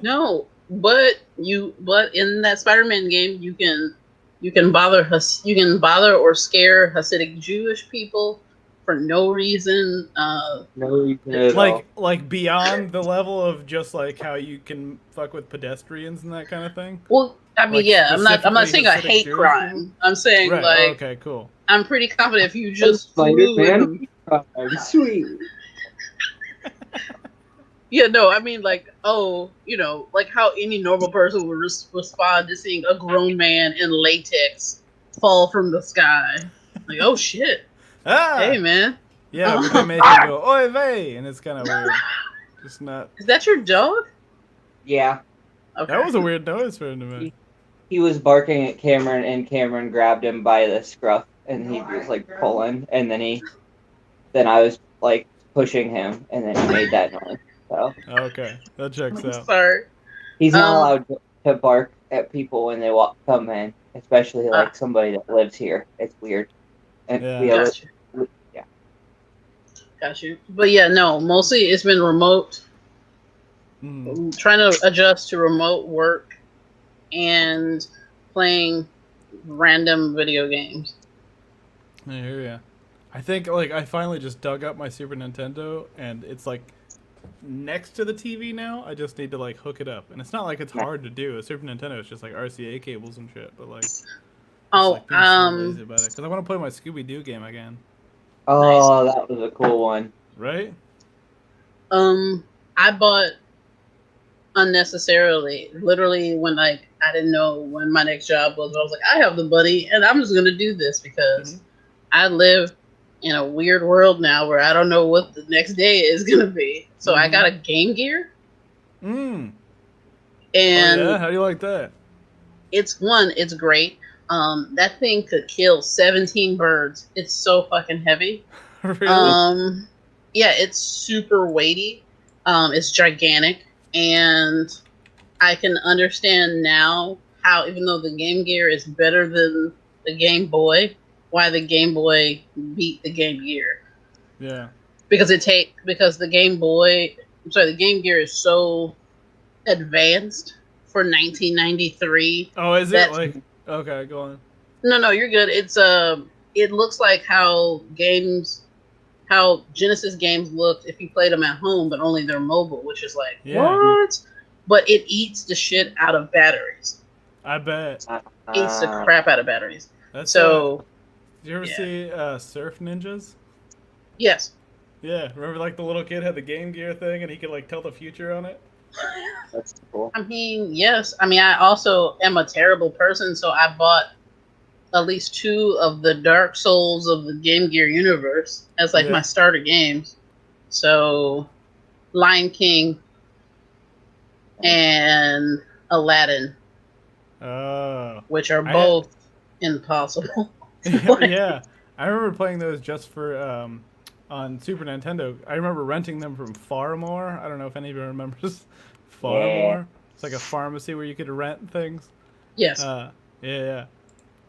No, but in that Spider-Man game, you can bother or scare Hasidic Jewish people for no reason. No reason at all. Like beyond the level of just like how you can fuck with pedestrians and that kind of thing. Well, I mean, Like, yeah, I'm not specifically saying a Hasidic hate Jewish crime. people? I'm saying Right. like Okay. Cool. I'm pretty confident if you just Spider-Man. Sweet. Yeah, no, I mean, like, like how any normal person would respond to seeing a grown man in latex fall from the sky. Like, oh shit. Hey, man. Yeah, but they make him go, oy vey, and it's kind of weird. Just not. Is that your dog? Yeah. Okay. That was a weird noise for him to make. He was barking at Cameron, and Cameron grabbed him by the scruff, and he was like pulling, and then I was like pushing him, and then he made that noise. So Okay, that checks I'm out. sorry. he's not allowed to bark at people when they come in, especially like somebody that lives here. It's weird. And Yeah. Got you. But yeah, no, mostly it's been remote. Trying to adjust to remote work and playing random video games. I hear ya. I think like I finally just dug up my Super Nintendo and it's like next to the TV now. I just need to like hook it up, and it's not like it's hard to do. A Super Nintendo is just like RCA cables and shit. But like, like being so lazy about it because I want to play my Scooby Doo game again. Oh, that was a cool one. Right? I bought unnecessarily. Literally, when I didn't know when my next job was, I was like, I have the money, and I'm just gonna do this because I live in a weird world now where I don't know what the next day is gonna be. So I got a Game Gear. And yeah, how do you like that? It's great. That thing could kill 17 birds. It's so fucking heavy. Really? Yeah, it's super weighty. It's gigantic, and I can understand now how, even though the Game Gear is better than the Game Boy, why the Game Boy beat the Game Gear. Yeah. Because the Game Gear is so advanced for 1993. Oh, is it like? Okay, go on. No, you're good. It's it looks like how Genesis games looked if you played them at home, but only they're mobile, which is like what? But it eats the shit out of batteries. I bet. Eats the crap out of batteries. That's so. Did you ever see Surf Ninjas? Yes. Yeah, remember like the little kid had the Game Gear thing and he could like tell the future on it? That's cool. I mean, yes. I mean, I also am a terrible person, so I bought at least 2 of the Dark Souls of the Game Gear universe as like my starter games. So, Lion King and Aladdin, which are both impossible. Yeah, I remember playing those just for on Super Nintendo. I remember renting them from Farmore. I don't know if any of you remembers Farmore. It's like a pharmacy where you could rent things. Yes. Yeah.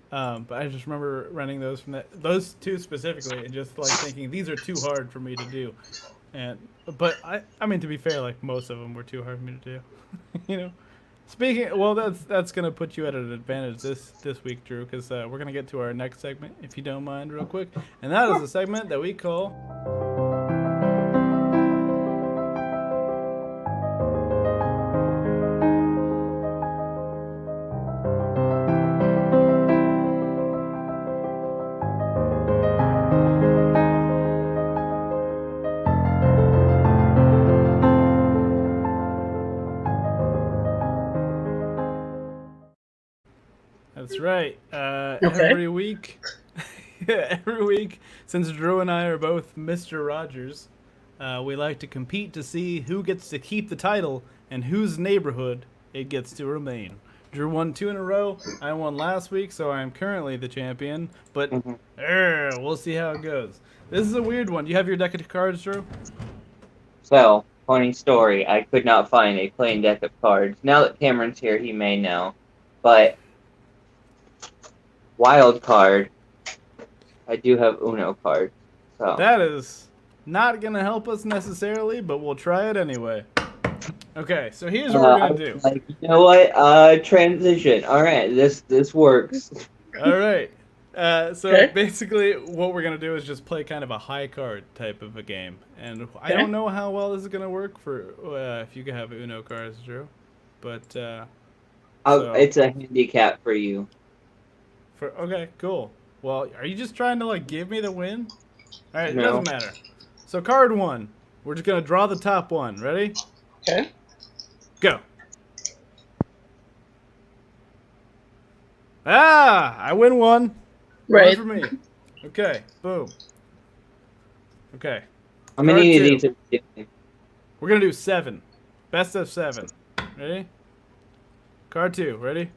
But I just remember renting those from those 2 specifically, and just like thinking these are too hard for me to do. But I mean, to be fair, like most of them were too hard for me to do. You know. That's gonna put you at an advantage this week, Drew, because we're gonna get to our next segment, if you don't mind, real quick, and that is the segment that we call. That's right. Every week, since Drew and I are both Mr. Rogers, we like to compete to see who gets to keep the title and whose neighborhood it gets to remain. Drew won 2 in a row. I won last week, so I am currently the champion. But we'll see how it goes. This is a weird one. Do you have your deck of cards, Drew? So, funny story. I could not find a plain deck of cards. Now that Cameron's here, he may know. But wild card, I do have Uno cards. So That is not going to help us necessarily, but we'll try it anyway. Okay, so here's what we're going to do. Like, you know what? Transition. All right, this works. All right. So basically what we're going to do is just play kind of a high card type of a game. And I don't know how well this is going to work for if you can have Uno cards, Drew. But it's a handicap for you. Okay, cool. Well, are you just trying to like give me the win? All right, No. It doesn't matter. So card 1. We're just going to draw the top one. Ready? Okay. Go. I win 1. Right. One for me. Okay, boom. Okay. How many Card of 2. these are we doing? We're going to do 7. Best of 7. Ready? Card 2. Ready?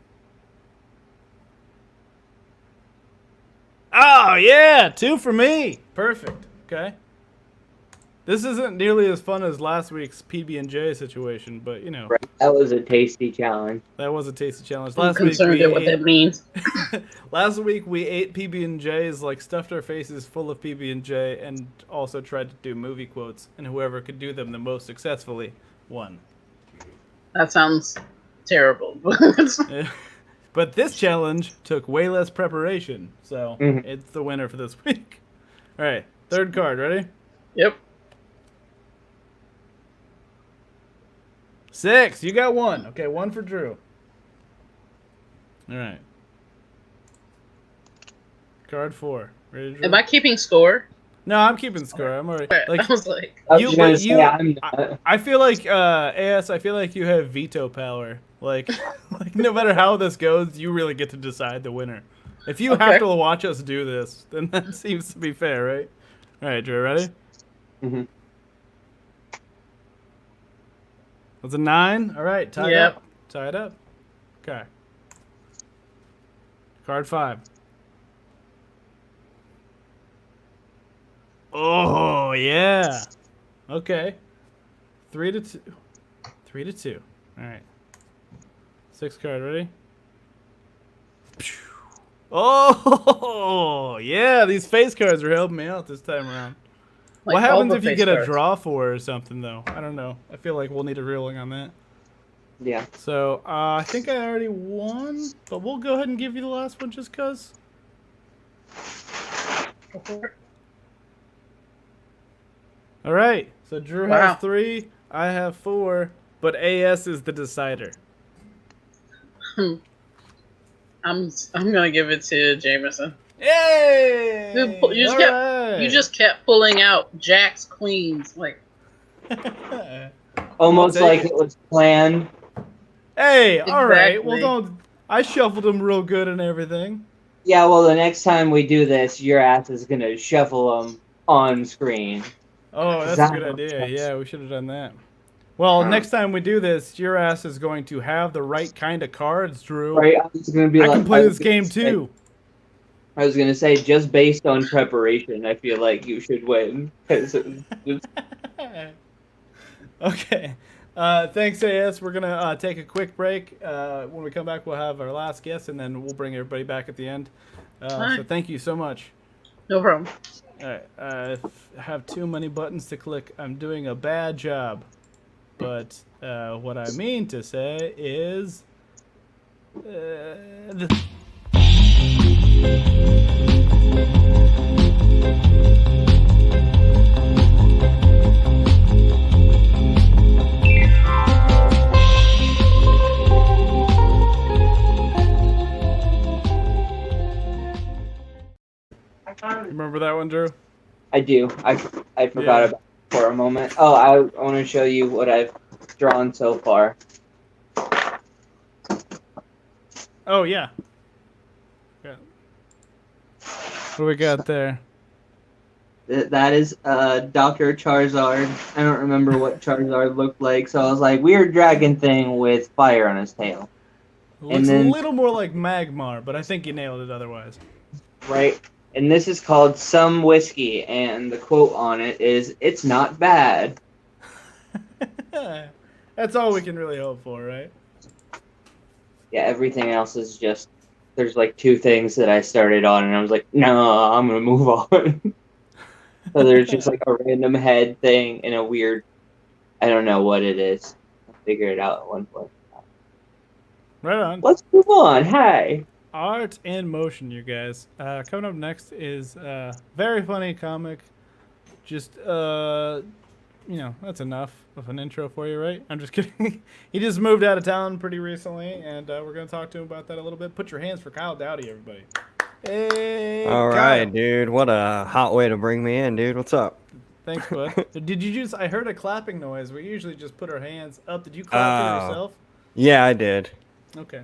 Oh, yeah. 2 for me. Perfect. Okay. This isn't nearly as fun as last week's PB&J situation, but, you know. Right. That was a tasty challenge. That was a tasty challenge. I'm concerned at what that means. Last week we ate PB&Js, like stuffed our faces full of PB&J, and also tried to do movie quotes, and whoever could do them the most successfully won. That sounds terrible. But this challenge took way less preparation, so it's the winner for this week. All right, third card, ready? Yep. 6, you got 1. Okay, 1 for Drew. All right. Card 4. Ready, Drew? Am I keeping score? No, I'm keeping score. I'm already. I was like, I was gonna say, I'm not. I feel like AS. I feel like you have veto power. Like no matter how this goes, you really get to decide the winner. If you have to watch us do this, then that seems to be fair, right? All right, Drew, ready? Mm-hmm. That's a 9. All right, tied up. Tied up. Okay. Card 5. Oh yeah. Okay. 3 to 2. 3 to 2. All right. 6 card. Ready? Oh yeah. These face cards are helping me out this time around. like What happens all if the you face get a cards. draw 4 or something though? I don't know. I feel like we'll need a ruling on that. Yeah. So I think I already won, but we'll go ahead and give you the last one just cause. All right. So Drew has 3, I have 4, but AS is the decider. I'm gonna give it to Jameson. Yay! You just kept pulling out jacks, queens, like. Almost take like it. it was planned. Hey, all right. Well, Exactly. I shuffled them real good and everything. Yeah, well, the next time we do this, your ass is gonna shuffle them on screen. Oh, that's That a good makes idea. sense. Yeah, we should have done that. Well, next time we do this, your ass is going to have the right kind of cards, Drew. Right? I was gonna be I like, can play I this was gonna game say- too. I was gonna say, just based on preparation, I feel like you should win. 'Cause it's- Okay. Thanks, AS. We're going to take a quick break. When we come back, we'll have our last guest, and then we'll bring everybody back at the end. So thank you so much. No problem. All right. I have too many buttons to click. I'm doing a bad job. But what I mean to say is... Remember that one, Drew? I do. I forgot Yeah. about it for a moment. Oh, I want to show you what I've drawn so far. Oh, yeah. Yeah. What do we got there? That is Dr. Charizard. I don't remember what Charizard looked like, so I was like, weird dragon thing with fire on his tail. It looks then- a little more like Magmar, but I think you nailed it otherwise. right? And this is called Some Whiskey, and the quote on it is, "It's not bad." That's all we can really hope for, right? Yeah, everything else is just, there's like 2 things that I started on, and I was like, no, I'm gonna move on. So there's just like a random head thing and a weird, I don't know what it is. I'll figure it out at one point. Right on. Let's move on. Hi. Art in motion, you guys. Coming up next is very funny comic. Just that's enough of an intro for you, right? I'm just kidding. He just moved out of town pretty recently, and we're gonna talk to him about that a little bit. Put your hands for Kyle Dowdy, everybody. Hey. All Kyle. right, dude. What a hot way to bring me in, dude. What's up? Thanks, bud. Did you just? I heard a clapping noise. We usually just put our hands up. Did you clap for yourself? Yeah, I did. Okay.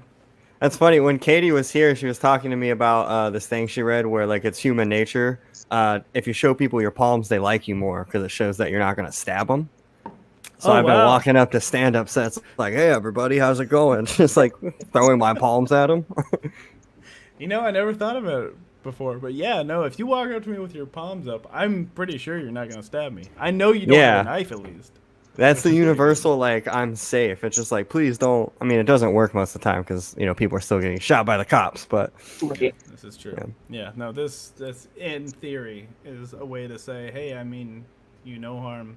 That's funny. When Katie was here, she was talking to me about this thing she read where, like, it's human nature. If you show people your palms, they like you more because it shows that you're not going to stab them. So I've been walking up to stand-up sets like, hey, everybody, how's it going? Just, like, throwing my palms at them. I never thought about it before. But, yeah, no, if you walk up to me with your palms up, I'm pretty sure you're not going to stab me. I know you don't have a knife, at least. That's the universal, like, I'm safe. It's just like, please don't. I mean, it doesn't work most of the time because, people are still getting shot by the cops. But this is true. Yeah, no, this in theory is a way to say, hey, I mean, no harm.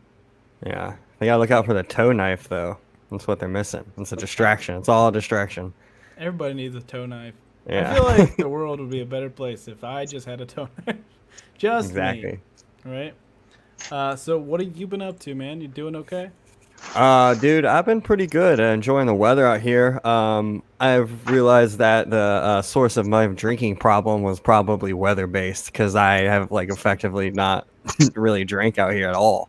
Yeah. They got to look out for the toe knife, though. That's what they're missing. It's a distraction. It's all a distraction. Everybody needs a toe knife. Yeah. I feel like the world would be a better place if I just had a toe knife. Just exactly. Me. Right? So what have you been up to, man? You doing okay? Dude, I've been pretty good. Enjoying the weather out here. I've realized that the source of my drinking problem was probably weather-based because I have, like, effectively not really drank out here at all.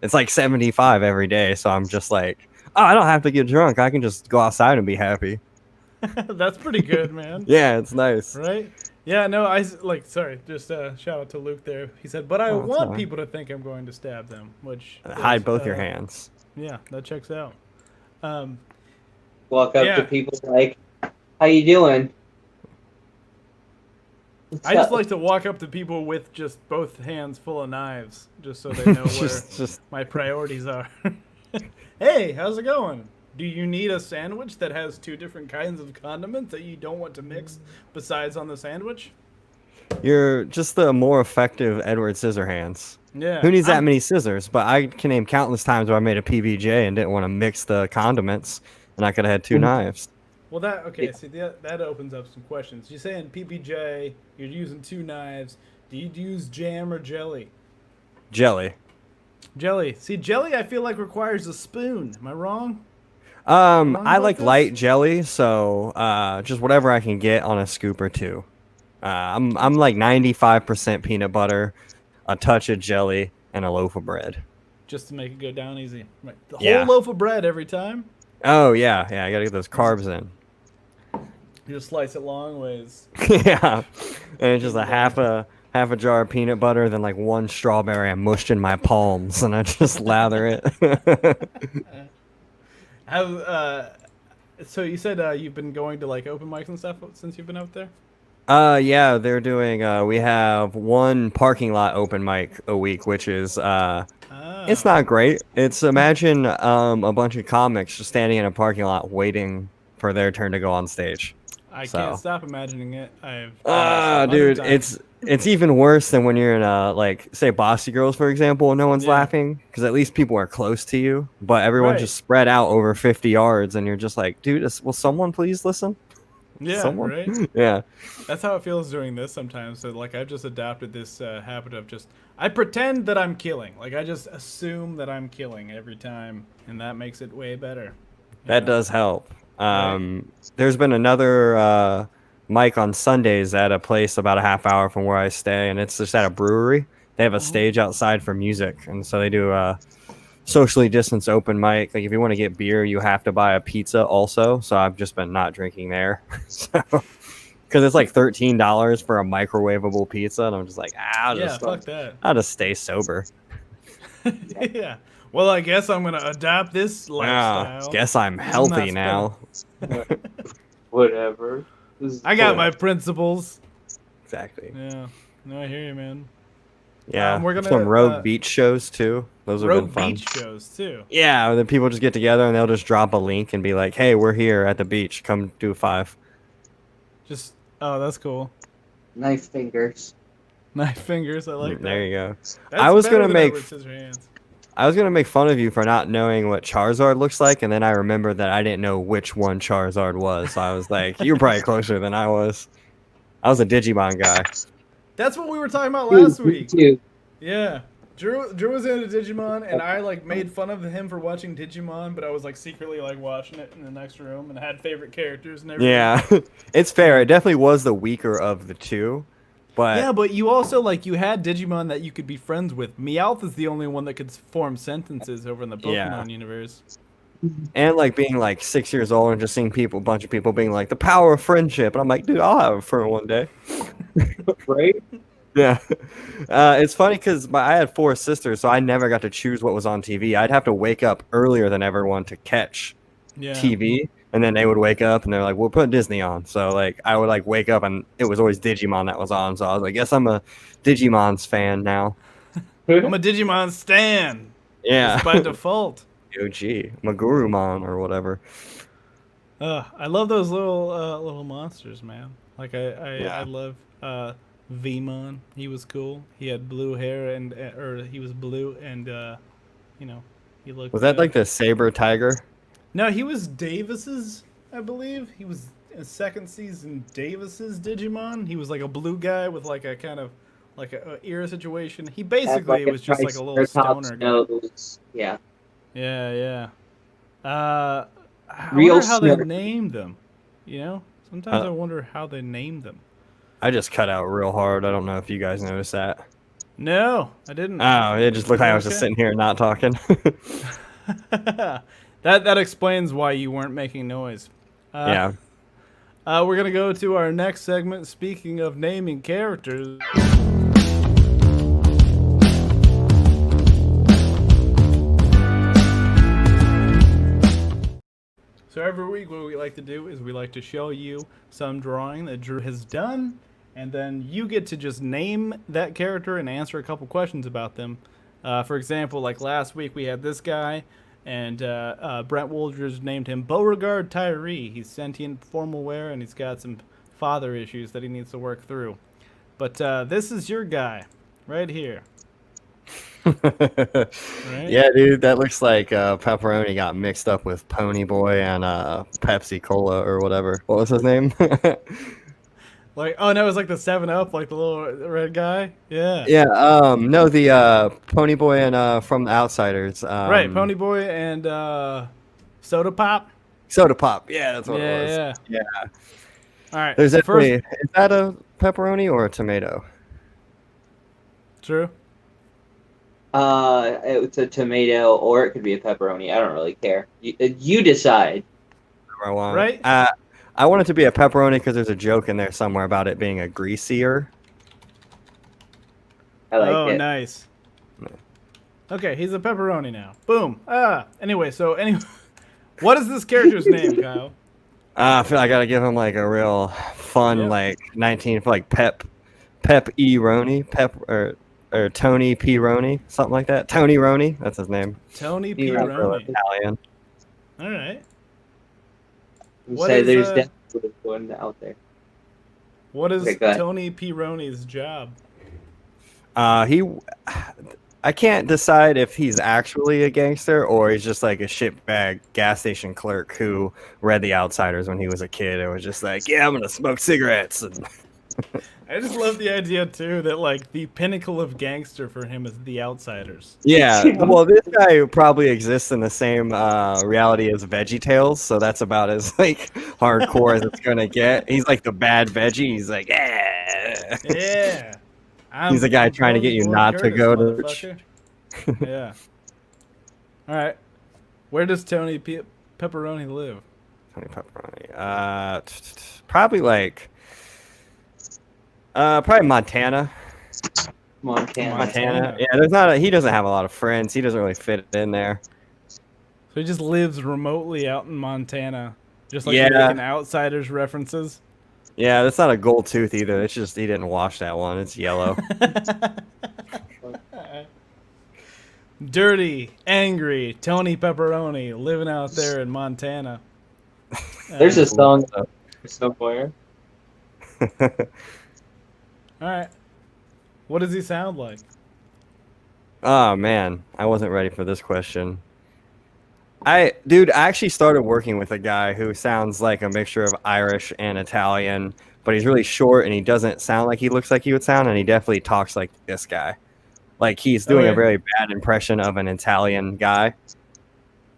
It's like 75 every day, so I'm just like, oh, I don't have to get drunk. I can just go outside and be happy. That's pretty good, man. Yeah, it's nice. Right? Yeah, no, sorry, just shout out to Luke there. He said, but I want people to think I'm going to stab them, which... Hide both your hands. Yeah, that checks out. Walk up to people like, how you doing? I just like to walk up to people with just both hands full of knives, just so they know where my priorities are. Hey, how's it going? Do you need a sandwich that has 2 different kinds of condiments that you don't want to mix besides on the sandwich? You're just the more effective Edward Scissorhands. Yeah. Who needs that many scissors? But I can name countless times where I made a PBJ and didn't want to mix the condiments, and I could have had 2 knives. Well, see, that opens up some questions. You're saying PBJ, you're using 2 knives. Do you use jam or jelly? Jelly. Jelly. See, jelly I feel like requires a spoon. Am I wrong? I like light jelly, so just whatever I can get on a scoop or 2. I'm like 95% peanut butter, a touch of jelly, and a loaf of bread. Just to make it go down easy. Right. The whole loaf of bread every time? Oh, yeah. I got to get those carbs in. You just slice it long ways. Yeah. And it's just a half a jar of peanut butter, then like 1 strawberry I mushed in my palms, and I just lather it. So you said you've been going to like open mics and stuff since you've been out there? Yeah, they're doing, we have 1 parking lot open mic a week, which is, it's not great. It's, imagine, a bunch of comics just standing in a parking lot waiting for their turn to go on stage. I can't stop imagining it. Dude, it's even worse than when you're in like, say, Bossy Girls, for example, and no one's laughing, because at least people are close to you, but everyone's just spread out over 50 yards, and you're just like, dude, will someone please listen? Yeah, someone? Right? Yeah. That's how it feels doing this sometimes. So, like, I've just adopted this habit of I pretend that I'm killing. Like, I just assume that I'm killing every time, and that makes it way better. That does help. There's been another mic on Sundays at a place about a half hour from where I stay, and it's just at a brewery. They have a stage outside for music, and so they do a socially distanced open mic. Like, if you want to get beer, you have to buy a pizza also. So I've just been not drinking there, because it's like $13 for a microwavable pizza, and I'm just like, fuck that. I'll just stay sober. Yeah. Well, I guess I'm gonna adopt this lifestyle. Guess I'm healthy now. whatever. This is I got cool. my principles. Exactly. Yeah. No, I hear you, man. Yeah. We're gonna, some rogue beach shows too. Those have been Rogue fun. beach shows too. Yeah, then people just get together and they'll just drop a link and be like, "Hey, we're here at the beach. Come do 5." Just that's cool. Knife fingers. Knife fingers. I like that. There you go. That's I was better gonna than make Edward Scissorhands. I was gonna make fun of you for not knowing what Charizard looks like, and then I remembered that I didn't know which one Charizard was. So I was like, "You're probably closer than I was." I was a Digimon guy. That's what we were talking about last week. Dude, Yeah. Drew was into Digimon, and I like made fun of him for watching Digimon, but I was like secretly like watching it in the next room and had favorite characters and everything. Yeah, it's fair. It definitely was the weaker of the two, but Yeah, but you also like you had Digimon that you could be friends with. Meowth is the only one that could form sentences over in the Pokemon Yeah. universe. and like being like 6 years old and just seeing a bunch of people being like the power of friendship, and I'm like, dude, I'll have a friend one day. right? Yeah, it's funny because I had 4 sisters, so I never got to choose what was on TV. I'd have to wake up earlier than everyone to catch Yeah. TV, and then they would wake up and they're like, "We'll put Disney on." So like I would like wake up and it was always Digimon that was on. So I was like, "Guess I'm a Digimon's fan now." I'm a Digimon stan. Yeah, Just by default. OG, Magurumon or whatever. I love those little monsters, man. Like I Yeah. love Vmon. He was cool. He had blue hair or he was blue and you know, he looked. Was that like the Saber Tiger? No, he was Davis's, I believe. He was in second season Davis's Digimon. He was like a blue guy with like a kind of like a ear situation. He basically was just like a little stoner guy. Nose. Yeah. Yeah. I Real wonder how they snort. named them. You know, sometimes I wonder how they named them. I just cut out real hard. I don't know if you guys noticed that. No, I didn't. Oh, it just looked like I was just Okay. sitting here not talking. That explains why you weren't making noise. Yeah. We're gonna go to our next segment. Speaking of naming characters. So every week what we like to do is we like to show you some drawing that Drew has done, and then you get to just name that character and answer a couple questions about them. For example, like last week we had this guy, and Brent Woldridge named him Beauregard Tyree. He's sentient, formal wear, and he's got some father issues that he needs to work through. But this is your guy, right here. Right? Yeah, dude, that looks like pepperoni got mixed up with Pony Boy and Pepsi Cola or whatever. What was his name? Like, oh no, it was like the 7-Up, like the little red guy. Yeah. Yeah, no, the Pony Boy and From the Outsiders. Right, Pony Boy and Soda Pop. Soda Pop. Yeah, that's what Yeah, it was. yeah. Yeah. All right. There's so definitely, is that a pepperoni or a tomato? True. It's a tomato or it could be a pepperoni. I don't really care. You decide. Whatever I want. Right? I want it to be a pepperoni because there's a joke in there somewhere about it being a greasier. I like it. Nice. Okay, he's a pepperoni now. Boom. Anyway, what is this character's name, Kyle? I feel I gotta give him like a real fun, Yeah. like 19, like Pep E. Roney, or Tony P. Roney, something like that. Tony Roney, that's his name. Tony P. Yeah, Roney. Italian. All right. You What say is, there's definitely one out there. What is Okay, go ahead. Tony P. Roney's job? I can't decide if he's actually a gangster or he's just like a shitbag gas station clerk who read The Outsiders when he was a kid and was just like, yeah, I'm gonna smoke cigarettes. And I just love the idea too that like the pinnacle of gangster for him is The Outsiders. yeah, well, this guy probably exists in the same reality as VeggieTales, so that's about as like hardcore as it's gonna get. He's like the bad veggie. He's like, yeah. Yeah. He's the guy trying to get you Gordon not to Curtis, go to motherfucker. Yeah. All right. Where does Tony Pepperoni live? Tony Pepperoni. Probably like, probably Montana. Montana. Yeah, there's not. He doesn't have a lot of friends. He doesn't really fit in there. So he just lives remotely out in Montana. Just like Yeah. you're making Outsiders references. Yeah, that's not a gold tooth either. It's just he didn't wash that one. It's yellow. Dirty, angry, Tony Pepperoni living out there in Montana. There's a song Uh, somewhere. All right. What does he sound like? Oh man, I wasn't ready for this question. I actually started working with a guy who sounds like a mixture of Irish and Italian, but he's really short and he doesn't sound like he looks like he would sound, and he definitely talks like this guy. Like he's doing Okay. a very bad impression of an Italian guy.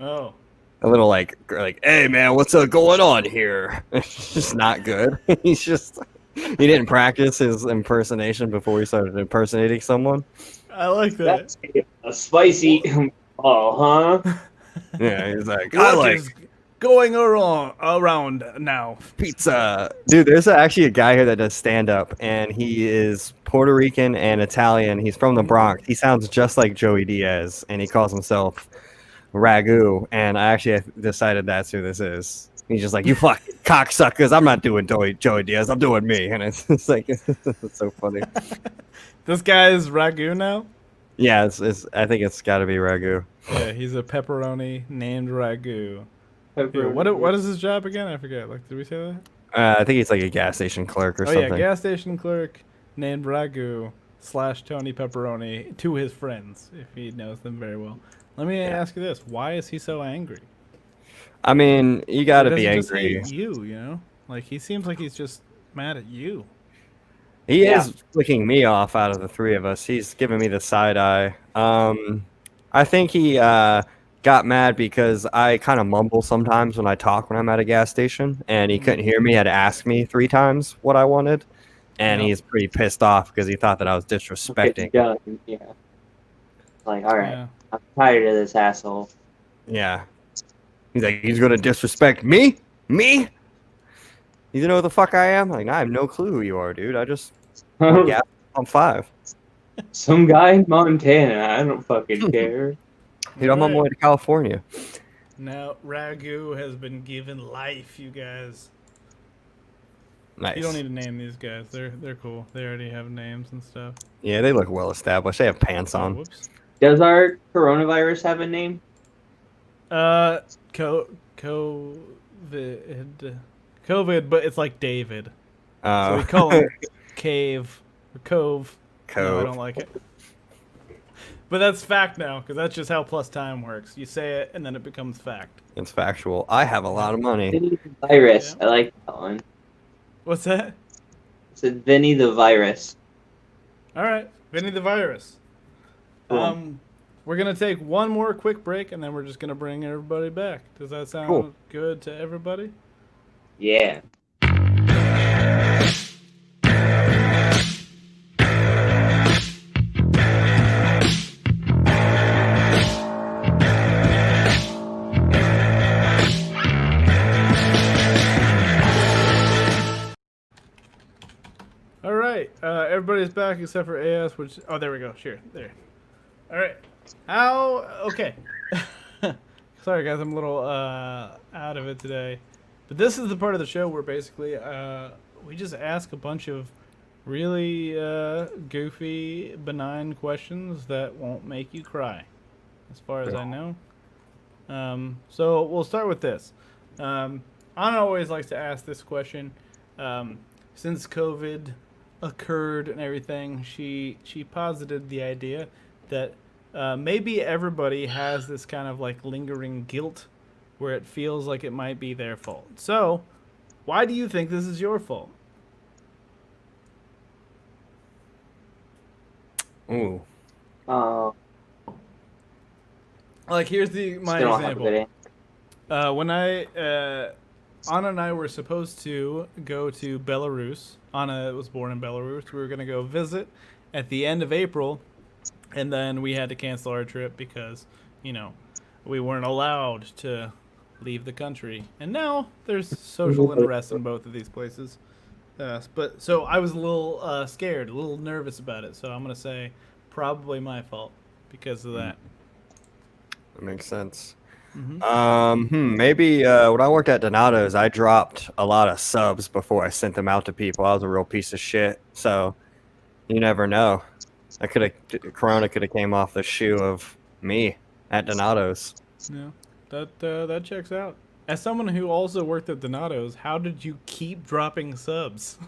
Oh. A little like, hey man, what's going on here? It's just not good. He didn't practice his impersonation before he started impersonating someone. I like that. That's a spicy. Oh, huh? Yeah, he's like, I What like is going around now? pizza. Dude, there's actually a guy here that does stand up, and he is Puerto Rican and Italian. He's from the Bronx. He sounds just like Joey Diaz, and he calls himself Ragu. And I actually decided that's who this is. He's just like, you fucking cocksuckers. I'm not doing Joey Diaz. I'm doing me. And it's like, it's so funny. This guy is Ragu now? Yeah, I think it's got to be Ragu. Yeah, he's a pepperoni named Ragu. Pepperoni. Yeah, what is his job again? I forget. Like, did we say that? I think he's like a gas station clerk or Oh something. yeah, gas station clerk named Ragu / Tony Pepperoni to his friends, if he knows them very well. Let me ask you this: why is he so angry? I mean, you got to Or does be he just angry. hate you, you know? Like he seems like he's just mad at you. He Yeah. is flicking me off out of the three of us. He's giving me the side eye. I think he got mad because I kind of mumble sometimes when I talk when I'm at a gas station, and he couldn't hear me. He had to ask me 3 times what I wanted, and Yeah. he's pretty pissed off because he thought that I was Get disrespecting. done. Yeah. Like, all right, Yeah. I'm tired of this asshole. Yeah. He's like, he's gonna disrespect me? Me? You know who the fuck I am? Like, I have no clue who you are, dude. I just yeah, I'm 5. Some guy in Montana. I don't fucking care. Dude, I'm on my way to California. Now Ragu has been given life, you guys. Nice. You don't need to name these guys. They're cool. They already have names and stuff. Yeah, they look well established. They have pants Oh, on. whoops. Does our coronavirus have a name? COVID, but it's like David. So we call him Cave or Cove. No, I Cove. don't like it. But that's fact now, because that's just how plus time works. You say it, and then it becomes fact. It's factual. I have a lot of money. Vinny the Virus. Yeah. I like that one. What's that? It said Vinny the Virus. All right, Vinny the Virus. Cool. We're gonna take one more quick break, and then we're just gonna bring everybody back. Does that sound Cool. good to everybody? Yeah. All right, everybody's back except for AS, which there we go. Sure, there. All right, okay. Sorry guys, I'm a little out of it today, but this is the part of the show where basically we just ask a bunch of really goofy, benign questions that won't make you cry, as far as I know. So we'll start with this. Anna always likes to ask this question. Since COVID occurred and everything, she posited the idea that maybe everybody has this kind of like lingering guilt where it feels like it might be their fault. So, why do you think this is your fault? Ooh. Like, here's my Still don't have a example. good answer. When Anna and I were supposed to go to Belarus. Anna was born in Belarus. We were going to go visit at the end of April, and then we had to cancel our trip because, we weren't allowed to leave the country. And now there's social unrest in both of these places. So I was a little scared, a little nervous about it. So I'm going to say probably my fault because of that. That makes sense. Maybe when I worked at Donato's, I dropped a lot of subs before I sent them out to people. I was a real piece of shit. So you never know. Corona could have came off the shoe of me at Donato's. Yeah, that checks out. As someone who also worked at Donato's, how did you keep dropping subs?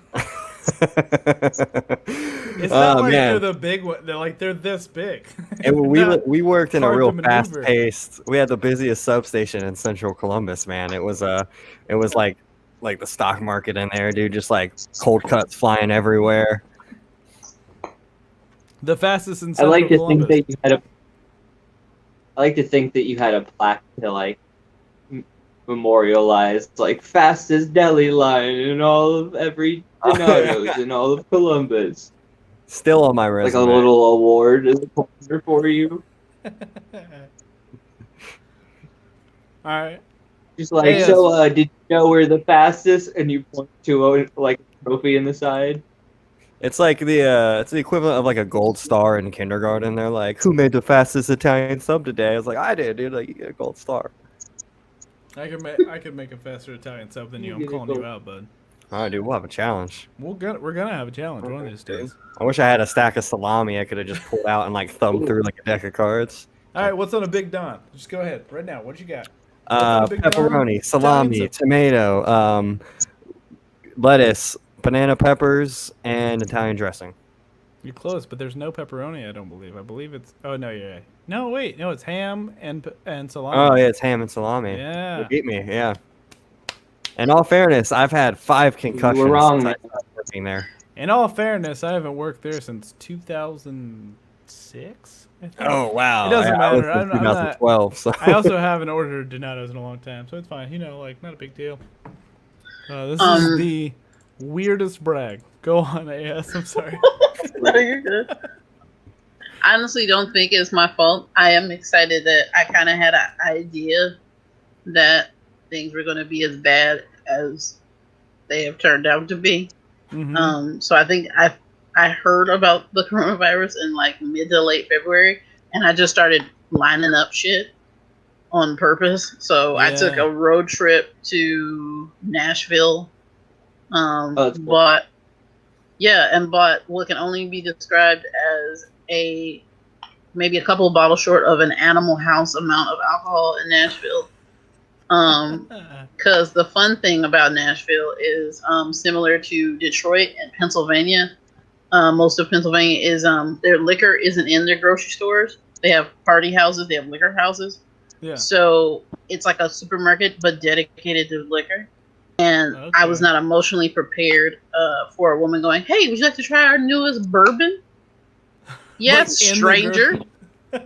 It's not like man. they're the big one. They're this big. We worked in a hard to real maneuver. fast paced. We had the busiest substation in Central Columbus, man. It was like the stock market in there, dude. Just like cold cuts flying everywhere. The fastest in I Central like to Columbus. think that you had a. I like to think that you had a plaque to like memorialize like fastest deli line in all of every Donato's in all of Columbus. Still on my Like resume. a little award is a poster for you. Alright. Just like, Hey, so did you know we're the fastest? And you point to like a trophy in the side. It's like it's the equivalent of like a gold star in kindergarten. They're like, "Who made the fastest Italian sub today?" I was like, "I did, dude." Like, you get a gold star. I could make a faster Italian sub than you. I'm You get a calling you gold- out, bud. All right, dude. We'll have a challenge. We're gonna have a challenge one of these days. I wish I had a stack of salami. I could have just pulled out and like thumbed through like a deck of cards. All right, what's on a Big Don? Just go ahead right now. What you got? What's on a Big Don? Pepperoni, salami, Italian tomato, lettuce, banana peppers, and Italian dressing. You're close, but there's no pepperoni. I don't believe. I believe it's. Oh no, yeah. No, wait, no, it's ham and salami. Oh yeah, it's ham and salami. Yeah. You beat me. Yeah. In all fairness, I've had 5 concussions You were wrong, since I man. started working there. In all fairness, I haven't worked there since 2006. I think. Oh wow! It doesn't I was matter. in I'm not- 2012. So I also haven't ordered Donato's in a long time, so it's fine. You know, like not a big deal. This is the weirdest brag. Go on, AS. I'm sorry. No, you're good. I honestly don't think it's my fault. I am excited that I kind of had an idea that things were going to be as bad as they have turned out to be. Mhm. So I think I heard about the coronavirus in like mid to late February, and I just started lining up shit on purpose. So I took Yeah. a road trip to Nashville. that's cool. Bought what can only be described as maybe a couple of bottles short of an Animal House amount of alcohol in Nashville. Because the fun thing about Nashville is similar to Detroit and Pennsylvania. Most of Pennsylvania is their liquor isn't in their grocery stores. They have party houses. They have liquor houses. Yeah. So it's like a supermarket, but dedicated to liquor. And I was not emotionally prepared for a woman going, "Hey, would you like to try our newest bourbon?" Yes, Like in the stranger. grocery-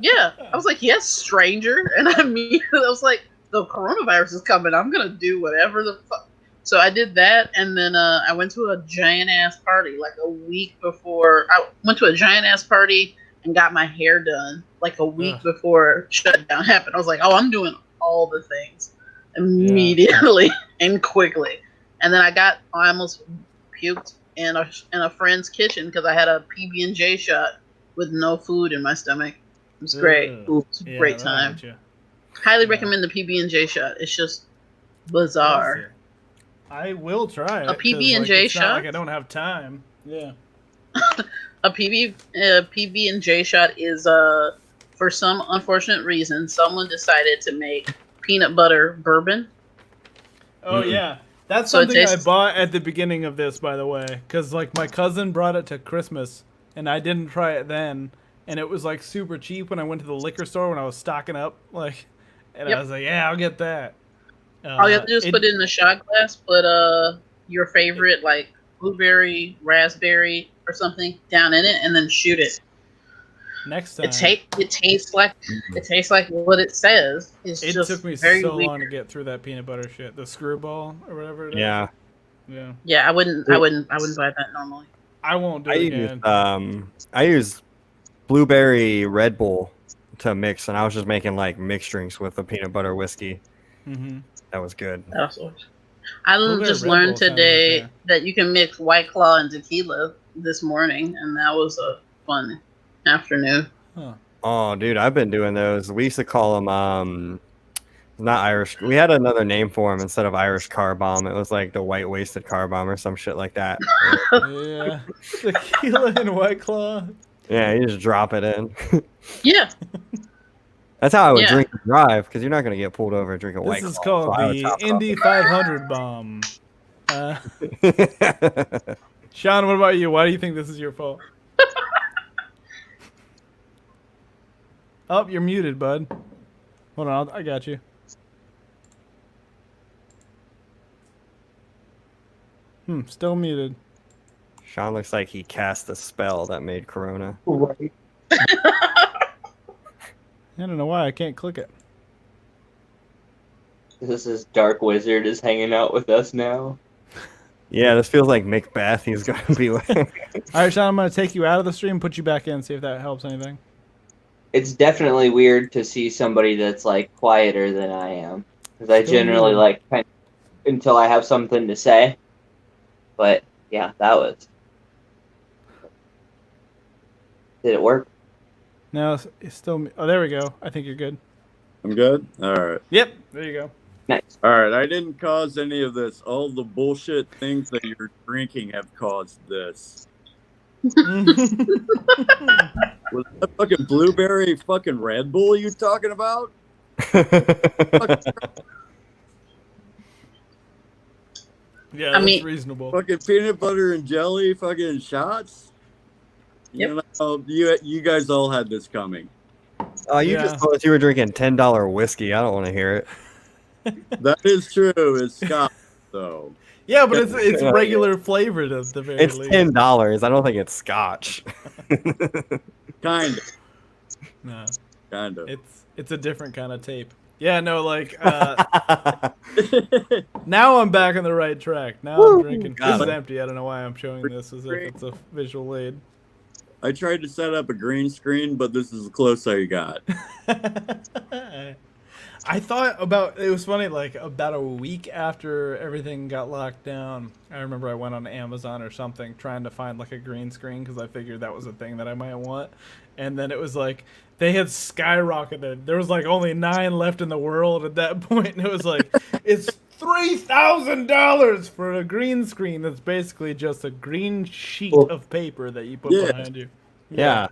Yeah, I was like, "Yes, stranger," and I mean, I was like, "The coronavirus is coming. I'm gonna do whatever the fuck." So I did that, and then I went to a giant ass party like a week before. I went to a giant ass party and got my hair done like a week before shutdown happened. I was like, "Oh, I'm doing all the things immediately and quickly." And then I almost puked in a friend's kitchen because I had a PB&J shot with no food in my stomach. It was great. It was a great that'll time. hurt you. Highly recommend the PB&J shot. It's just bizarre. I will try it. A 'cause, PB&J it's not shot? Like I don't have time. Yeah. A PB&J shot is for some unfortunate reason someone decided to make peanut butter bourbon. Oh yeah, that's So it something I tastes- bought at the beginning of this, by the way, because like my cousin brought it to Christmas, and I didn't try it then, and it was like super cheap when I went to the liquor store when I was stocking up, like, and I was like, yeah, I'll get that. All you have to do is put it in a shot glass, put your favorite like blueberry, raspberry, or something down in it, and then shoot it. Next time. It tastes like what it says. It's It just took me very so weird. long to get through that peanut butter shit, the screwball or whatever it is. yeah. Yeah. Yeah, I wouldn't buy that normally. I won't do I it use again. I use blueberry Red Bull to mix, and I was just making like mixed drinks with the peanut butter whiskey. Mm-hmm. That was good. I Blueberry just Red learned Bull sounds today okay. that you can mix White Claw and tequila this morning, and that was a fun afternoon. Huh. Oh, dude, I've been doing those. We used to call them Not Irish. We had another name for him instead of Irish car bomb. It was like the white wasted car bomb or some shit like that. Yeah. Tequila and White Claw. Yeah, you just drop it in. Yeah. That's how I would Yeah. drink and drive, because you're not gonna get pulled over drinking White This is Claw, called so I would the top it Indy 500 bomb. off. Sean, what about you? Why do you think this is your fault? Oh, you're muted, bud. Hold on, I got you. Still muted. Sean looks like he cast a spell that made Corona. Right. I don't know why I can't click it. This is Dark Wizard is hanging out with us now. Yeah, this feels like Macbeth. He's gonna be like. All right, Sean, I'm gonna take you out of the stream, put you back in, see if that helps anything. It's definitely weird to see somebody that's like quieter than I am, because I Still generally muted. like kind of, until I have something to say. But yeah, that was. Did it work? No, it's still. Oh, there we go. I think you're good. I'm good. All right. Yep, there you go. Nice. All right. I didn't cause any of this. All the bullshit things that you're drinking have caused this. Was that fucking blueberry fucking Red Bull you talking about? Yeah, I that's mean- reasonable. Fucking peanut butter and jelly fucking shots? You know, you guys all had this coming. Oh, you Yeah. just told us you were drinking $10 whiskey. I don't want to hear it. That is true. It's Scott, though. Yeah, but it's regular flavored at the very It's least. $10. I don't think it's Scotch. Kind of. No, Kind of. it's a different kind of tape. Yeah, no, like now I'm back on the right track. Now I'm drinking. Got This is it. empty. I don't know why I'm showing this as if it's a visual aid. I tried to set up a green screen, but this is the close I got. I thought about it was funny, like about a week after everything got locked down, I remember I went on Amazon or something trying to find like a green screen because I figured that was a thing that I might want. And then it was like they had skyrocketed. There was like only 9 left in the world at that point, and it was like it's $3,000 for a green screen that's basically just a green sheet of paper that you put Yeah. behind you. Yeah.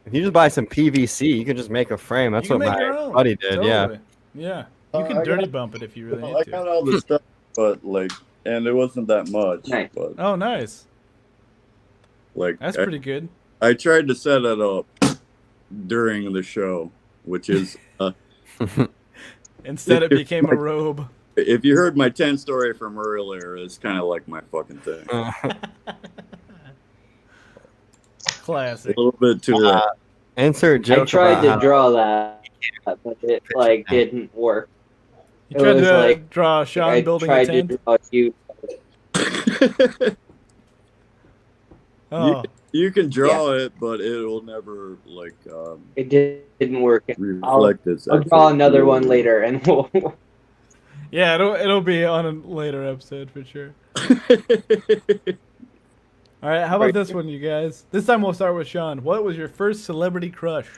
If you just buy some PVC, you can just make a frame. That's You can what make your my own. buddy did. Yeah. Totally. Yeah. You can I dirty got- bump it if you really I need to. got all the stuff, but like, and it wasn't that much. Nice. But Oh, nice. like, That's pretty good. I tried to set it up during the show, which is Instead, it became a robe. if you heard my 10 story from earlier, it's kind of like my fucking thing. Classic. A little bit too late. Insert joke. I tried about to how- draw that, but it like didn't work. You It tried was to like- draw Sean I building a tried to tent. draw you. Oh, You can draw it, but it'll never like It didn't work. reflect its. I'll draw another one later, and we'll. yeah. It'll be on a later episode for sure. All right. How about this one, you guys? This time we'll start with Sean. What was your first celebrity crush?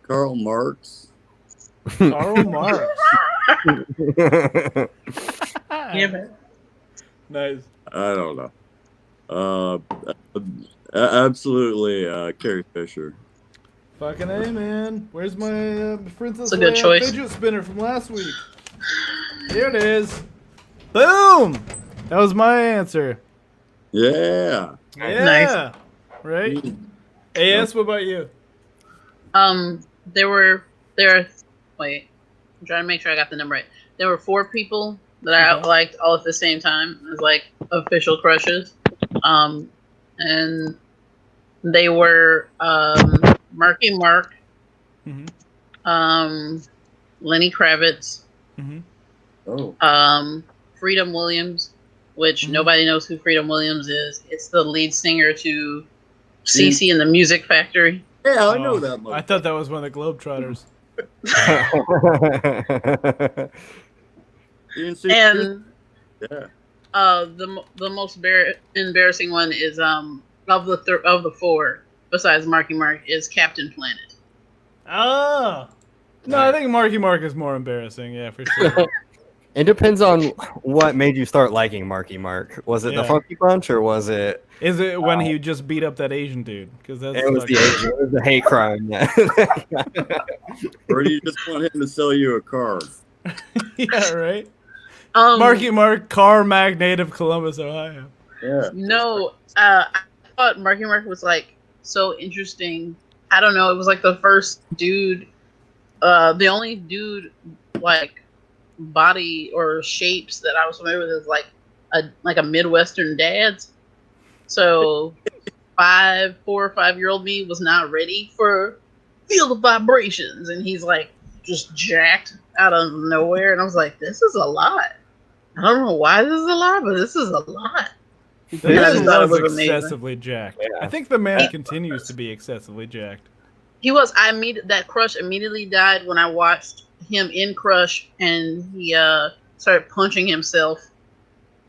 Karl Marx. Karl Marx. Yeah, man. Nice. I don't know. Absolutely, Carrie Fisher. Fucking A, man. Where's my Princess That's a good Leia choice. fidget spinner from last week? Here it is. Boom! That was my answer. Yeah. Yeah. Right? AS, what about you? Wait, I'm trying to make sure I got the number right. There were 4 people that I Okay. liked all at the same time as like official crushes. And they were Marky Mark, Mm-hmm. Lenny Kravitz, Mm-hmm. Oh. Freedom Williams, which Mhm. nobody knows who Freedom Williams is. It's the lead singer to Cece and the Music Factory. Yeah, I know that much. I thought that was one of the Globetrotters. You didn't see And yeah. the most embarrassing one is of the 4 besides Marky Mark is Captain Planet. Oh. No, I think Marky Mark is more embarrassing. Yeah, for sure. It depends on what made you start liking Marky Mark. Was it the Yeah. Funky Bunch or was it? Is it when he just beat up that Asian dude? Because that's It was the Asian, it was the hate crime. Yeah. Or do you just want him to sell you a car? Yeah, right. Marky. Marky Mark, car magnate of Columbus, Ohio. Yeah. No, I thought Marky Mark was like so interesting. I don't know. It was like the first dude, the only dude like body or shapes that I was familiar with is like a Midwestern dad's. So 4 or 5 year old me was not ready for feel the vibrations, and he's like just jacked out of nowhere, and I was like, this is a lot. I don't know why this is a lot, but this is a lot. The I man just thought it was was amazing. excessively jacked. Yeah. I think the man continues to be excessively jacked. He was. That crush immediately died when I watched him in Crush, and he started punching himself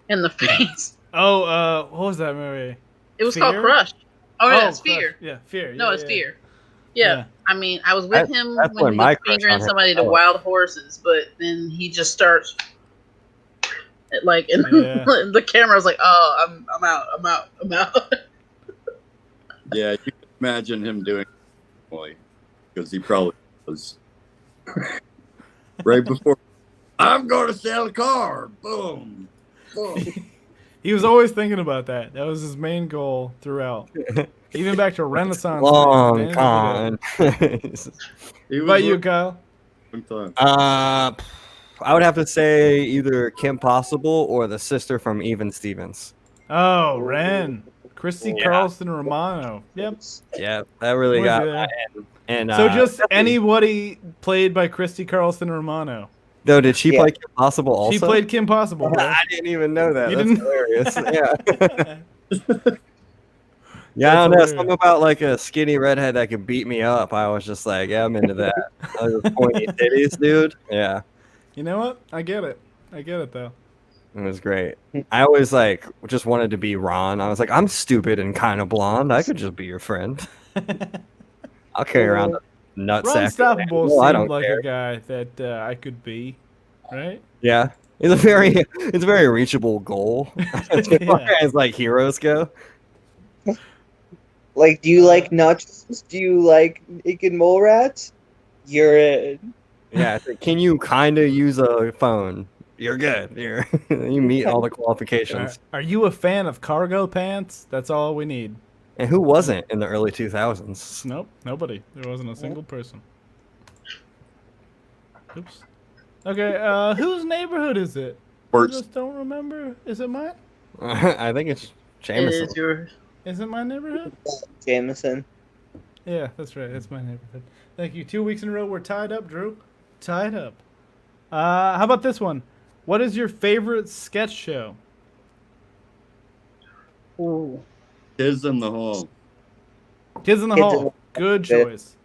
in the face. Oh, what was that movie? It was Fear? called Crush. Oh, yeah, it's Crush. Fear. Yeah, Fear. No, Yeah, it's yeah. Fear. Yeah. I mean, I was with him that's when when he my was crush fingering on her somebody to developed. Wild Horses, but then he just starts like, and Yeah. the camera was like, "Oh, I'm out." Yeah, you can imagine him doing it because he probably was right before. I'm going to sell a car. Boom. Boom. He was always thinking about that. That was his main goal throughout. Even back to Renaissance. Long days, con. He What was about you, Kyle? long time. I would have to say either Kim Possible or the sister from Even Stevens. Oh, Ren. Christy Yeah. Carlson Romano. Yep. Yeah, that really Was got it? my head. And So just anybody played by Christy Carlson Romano. No, did she Yeah. play Kim Possible also? She played Kim Possible. Bro. I didn't even know that. You That's didn't? hilarious. Yeah. Yeah, That's I don't know. hilarious. Something about like a skinny redhead that could beat me up. I was just like, yeah, I'm into that. Those pointy titties, dude. Yeah, You know what? I get it. I get it though. it was great. I always like just wanted to be Ron. I was like, I'm stupid and kind of blonde. I could just be your friend. I'll carry around a Ron nutsack. Stoppable Well, I seemed don't like care. a guy that I could be, right? Yeah, it's a very reachable goal as far as like heroes go. Like, do you like nachos? Do you like naked mole rats? You're in. Yeah, it's like, can you kind of use a phone? You're good. You meet all the qualifications. Are you a fan of cargo pants? That's all we need. And who wasn't in the early 2000s? Nope, nobody. There wasn't a single person. Oops. Okay, whose neighborhood is it? I Works. just don't remember. Is it mine? I think it's It Jameson. is your. Is it my neighborhood? Jameson. Yeah, that's right. That's my neighborhood. Thank you. 2 weeks in a row, we're tied up, Drew. Tied up. How about this one? What is your favorite sketch show? Ooh. Kids in the Hall. Kids in the Kids in Hall. the Good choice.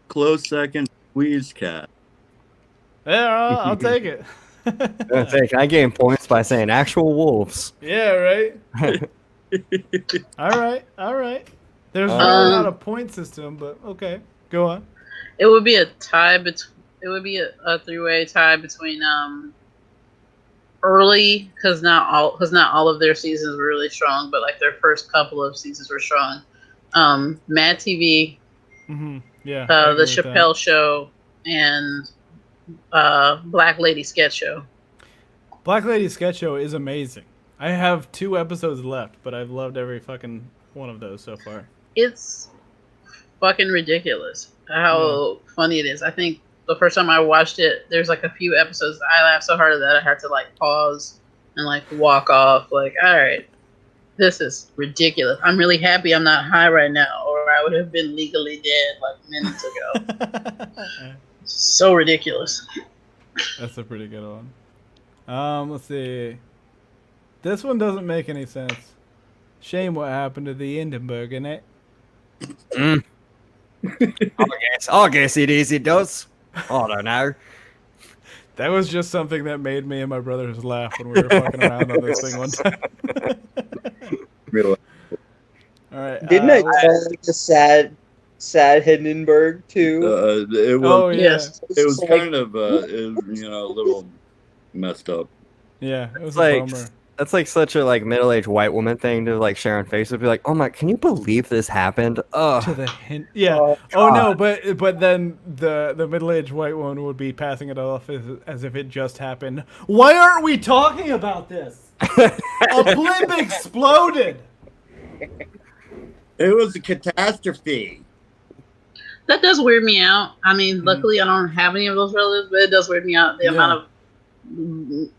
Close second, Squeeze Cat. Yeah, I'll take it. I gained points by saying actual wolves. Yeah, right. All right. There's really not a point system, but okay, go on. It would be a tie between. It would be a three-way tie between early, because not all of their seasons were really strong, but like their first couple of seasons were strong. Mad TV, Mm-hmm. Yeah. I agree the with that. Chappelle Show, and Black Lady Sketch Show. Black Lady Sketch Show is amazing. I have 2 episodes left, but I've loved every fucking one of those so far. It's fucking ridiculous how funny it is. I think the first time I watched it, there's like a few episodes I laughed so hard that I had to like pause and like walk off. Like, all right, this is ridiculous. I'm really happy I'm not high right now, or I would have been legally dead like minutes ago. So ridiculous. That's a pretty good one. Let's see. This one doesn't make any sense. Shame what happened to the Hindenburg, innit? I guess it is. It does. I don't know. That was just something that made me and my brothers laugh when we were fucking around on this thing one time. Real- All right. Didn't I tell like the sad Hindenburg too? It was. Oh yeah, Yes. It was Like, kind of a little messed up. yeah. It was It's a like bummer. that's like such a like middle-aged white woman thing to like share on Facebook. Be like, oh my, can you believe this happened? To Oh, the hint. Yeah. Oh, Oh no, but then the middle-aged white woman would be passing it off as if it just happened. Why aren't we talking about this? A blimp exploded. It was a catastrophe. That does weird me out. I mean, luckily I don't have any of those relatives, but it does weird me out the amount of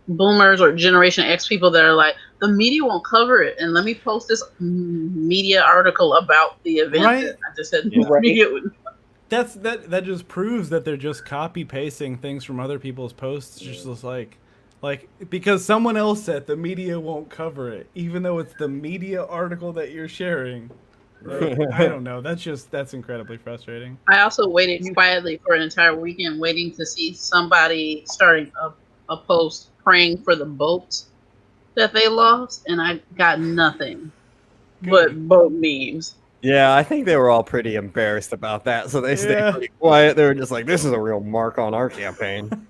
boomers or Generation X people that are like, the media won't cover it, and let me post this media article about the event. Right. That I just said Yeah. media would. That just proves that they're just copy pasting things from other people's posts, just like because someone else said the media won't cover it, even though it's the media article that you're sharing. Like, I don't know. That's incredibly frustrating. I also waited quietly for an entire weekend, waiting to see somebody starting a post praying for the boats that they lost, and I got nothing but boat memes. yeah. I think they were all pretty embarrassed about that, so they stayed Yeah. pretty quiet. They were just like, "This is a real mark on our campaign."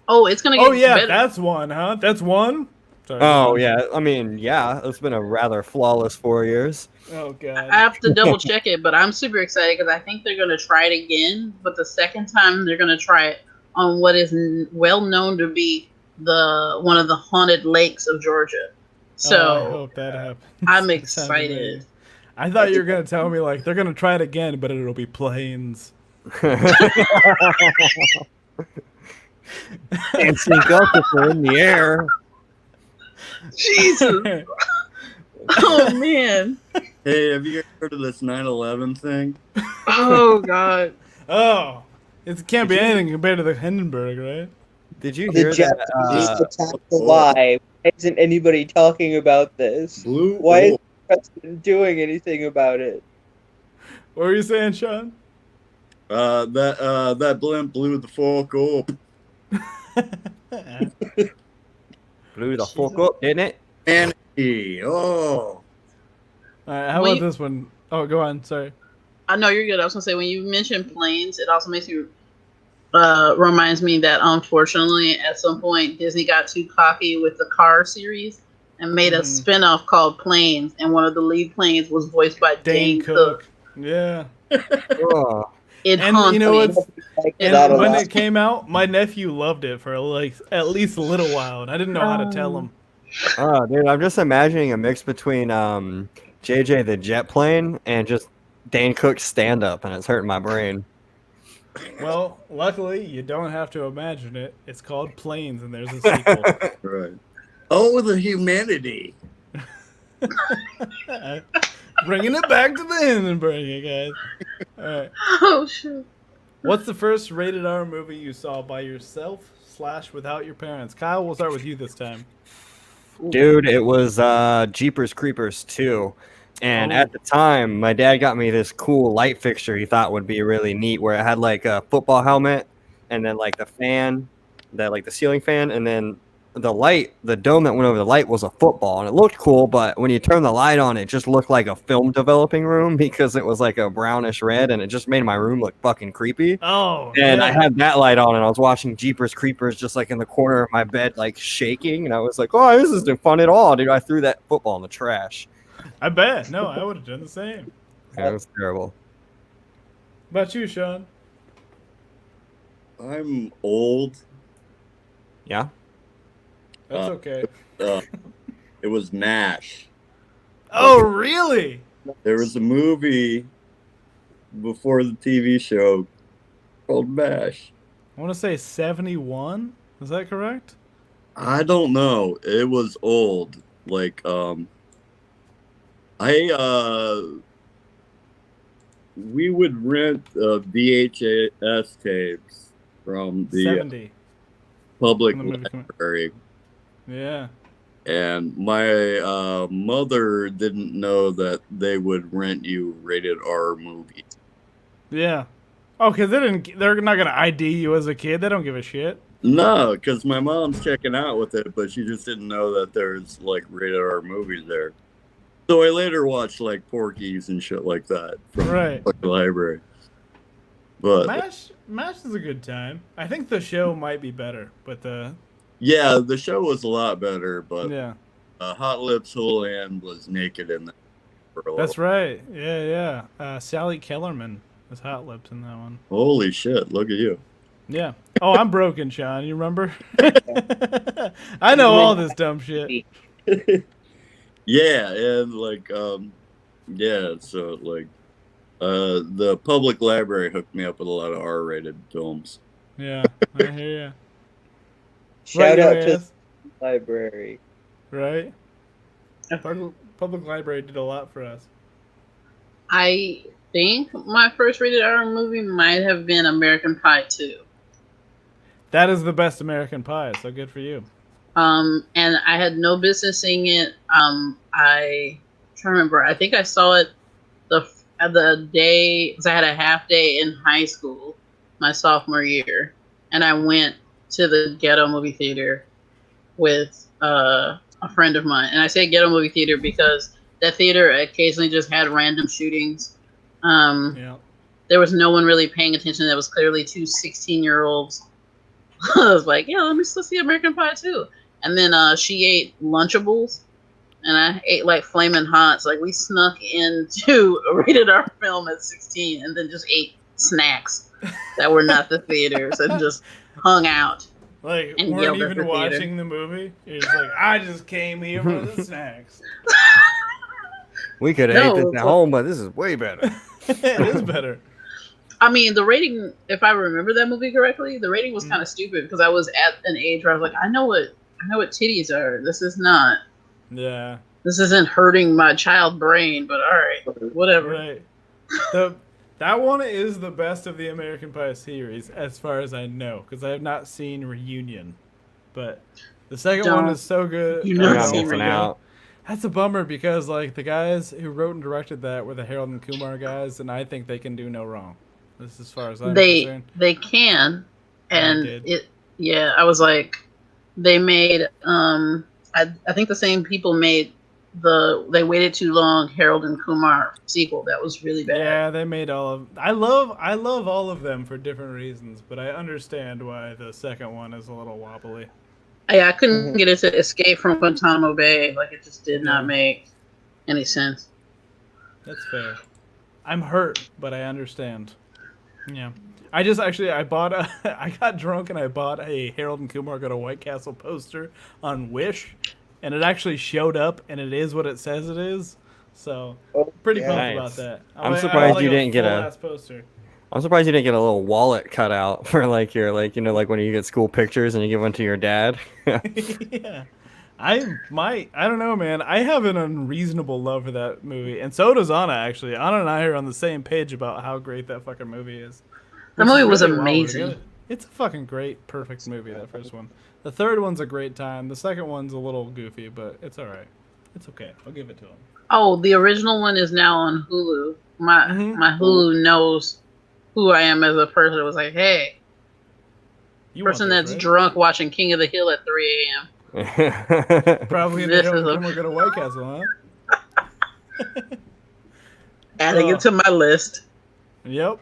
Oh, it's gonna get Oh yeah, better. that's one, huh? That's one. Sorry. Oh yeah. I mean, yeah. It's been a rather flawless 4 years. Oh god. I have to double check it, but I'm super excited because I think they're gonna try it again. But the second time, they're gonna try it on what is well known to be one of the haunted lakes of Georgia. I So hope that happens. I'm That sounds excited. amazing. I thought you were gonna tell me like they're gonna try it again, but it'll be planes. Can't sink up if we're in the air. Jesus. Oh man. Hey, have you guys heard of this 9/11 thing? Oh god. Oh, it can't be anything compared to the Hindenburg, right? Did you the hear that? Japanese attacked the lie. Why isn't anybody talking about this? Blue. Why is the president doing anything about it? What were you saying, Sean? That blimp blew the fuck up. Blew the fuck up, didn't it? And oh, All right, how Well, about this one? Oh, go on. Sorry. I know you're good. I was gonna say when you mentioned planes, it also makes you reminds me that unfortunately at some point Disney got too cocky with the Car series and made a spin-off called Planes, and one of the lead planes was voiced by Dane Cook. Yeah. Oh. It And haunts you know me. what's And Not a when lot. it came out, my nephew loved it for like at least a little while, and I didn't know how to tell him. Oh, dude, I'm just imagining a mix between JJ the jet plane and just Dane Cook's stand up, and it's hurting my brain. Well, luckily, you don't have to imagine it. It's called Planes, and there's a sequel. right. Oh, the humanity. Bringing it back to the Hindenburg, you guys. All right. Oh shit. What's the first rated R movie you saw by yourself / without your parents? Kyle, we'll start with you this time. Dude, it was Jeepers Creepers 2. And at the time, my dad got me this cool light fixture he thought would be really neat, where it had like a football helmet and then like the fan, the ceiling fan, and then the light, the dome that went over the light was a football, and it looked cool, but when you turn the light on, it just looked like a film developing room because it was like a brownish red, and it just made my room look fucking creepy. Oh, And yeah. I had that light on, and I was watching Jeepers Creepers just like in the corner of my bed, like shaking, and I was like, oh, this isn't fun at all, dude. I threw that football in the trash. I bet. No, I would have done the same. It was terrible. What about you, Sean? I'm old. Yeah? That's okay. It was MASH. Oh, really? There was a movie before the TV show called MASH. I want to say 71. Is that correct? I don't know. It was old. Like, we would rent VHS tapes from the 70. public When the movie came out. library. Yeah. And my mother didn't know that they would rent you rated R movies. Yeah. Oh, because they're not going to ID you as a kid. They don't give a shit. No, because my mom's checking out with it, but she just didn't know that there's like rated R movies there. So I later watched like Porky's and shit like that from Right. the library. But Mash is a good time. I think the show might be better, but yeah, the show was a lot better. But yeah, Hot Lips Houlihan was naked in that for a that's little. right. Yeah. Sally Kellerman was Hot Lips in that one. Holy shit! Look at you. Yeah. Oh, I'm broken, Sean. You remember? I know all this dumb shit. Yeah, and like yeah, so like the public library hooked me up with a lot of R-rated films. Yeah, I hear ya. Shout Right, out your to ass. the library. Right? Public library did a lot for us. I think my first rated R movie might have been American Pie 2. That is the best American Pie, so good for you. And I had no business seeing it. I trying to remember. I think I saw it the day, because I had a half day in high school, my sophomore year, and I went to the ghetto movie theater with a friend of mine. And I say ghetto movie theater because that theater occasionally just had random shootings. Yeah. There was no one really paying attention. That was clearly two 16-year-olds. I was like, yeah, let me still see American Pie too. And then she ate Lunchables, and I ate like Flamin' Hots. Like, we snuck into a rated R film at 16 and then just ate snacks that were not the theaters and just hung out. Like, And weren't yelled at even the theater. watching the movie? You're just like, I just came here for the snacks. We could have No, ate this at home, but this is way better. It is better. I mean, the rating, if I remember that movie correctly, the rating was kind of stupid because I was at an age where I was like, I know what titties are. This is not. Yeah. This isn't hurting my child brain, but all right, whatever. Right. That one is the best of the American Pie series, as far as I know, because I have not seen Reunion. But the second one is so good. You I not got seen missing Reunion? out. That's a bummer because like the guys who wrote and directed that were the Harold and Kumar guys, and I think they can do no wrong. This is as far as I'm concerned. They can, and did. it. Yeah, I was like, they made. I think the same people made They Waited Too Long Harold and Kumar sequel. That was really bad. Yeah, they made all of. I love all of them for different reasons, but I understand why the second one is a little wobbly. I couldn't get it to Escape from Guantanamo Bay. Like, it just did not make any sense. That's fair. I'm hurt, but I understand. Yeah. I bought I got drunk and I bought a Harold and Kumar Go to White Castle poster on Wish, and it actually showed up, and it is what it says it is. So, pretty pumped Nice. about that. I'm surprised you didn't get a full-ass poster. I'm surprised you didn't get a little wallet cut out for like your like like when you get school pictures and you give one to your dad. Yeah. I don't know, man. I have an unreasonable love for that movie, and so does Anna. Actually, Anna and I are on the same page about how great that fucking movie is. The Which movie is was really wild. amazing. It's a fucking great, perfect movie. That first one. The third one's a great time. The second one's a little goofy, but it's all right. It's okay. I'll give it to him. Oh, the original one is now on Hulu. My Hulu knows who I am as a person. It was like, hey, You want person this, that's right? drunk watching King of the Hill at 3 a.m. Probably in This the is a- Kumar Go to White Castle, huh? Adding it to my list. Yep.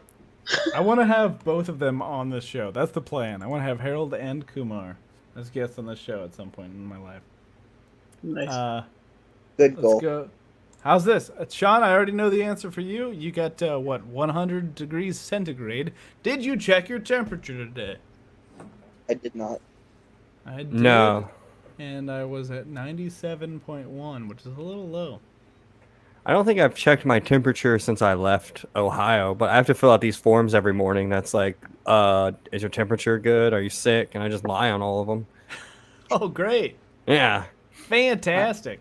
I want to have both of them on this show. That's the plan. I want to have Harold and Kumar as guests on this show at some point in my life. Nice. Good Let's goal. go. How's this? Sean, I already know the answer for you. You got, 100 degrees centigrade. Did you check your temperature today? I did not. I did. No. And I was at 97.1, which is a little low. I don't think I've checked my temperature since I left Ohio, but I have to fill out these forms every morning. That's like, is your temperature good? Are you sick? And I just lie on all of them. Oh, great. Yeah. Fantastic.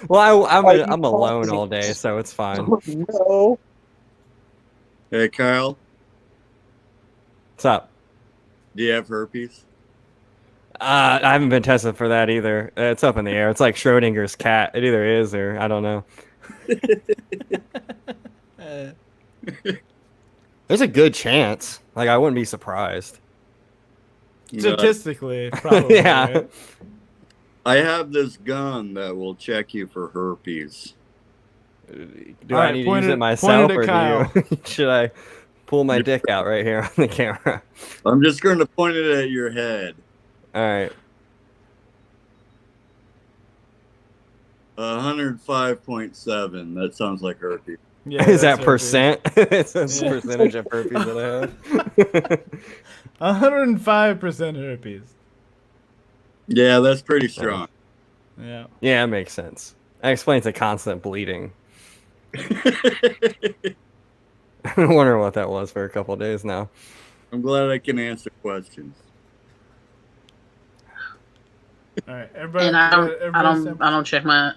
Well, I'm Are you alone talking? all day, so it's fine. No. Hey, Kyle, What's up? do you have herpes? I haven't been tested for that either. It's up in the air. It's like Schrodinger's cat. It either is or I don't know. There's a good chance. Like, I wouldn't be surprised. Statistically, probably. Yeah. Right? I have this gun that will check you for herpes. Do All I right, need to point use it- it myself, point it at or Kyle. do you? Should I pull my dick out right here on the camera? I'm just going to point it at your head. All right. 105.7. That sounds like herpes. Yeah, Is that's that percent? It says Yeah. percentage of herpes that I have. 105% herpes. Yeah, that's pretty strong. Yeah. Yeah, it makes sense. That explains the constant bleeding. I've been wondering what that was for a couple of days now. I'm glad I can answer questions. All right, everybody. And I everybody's don't check my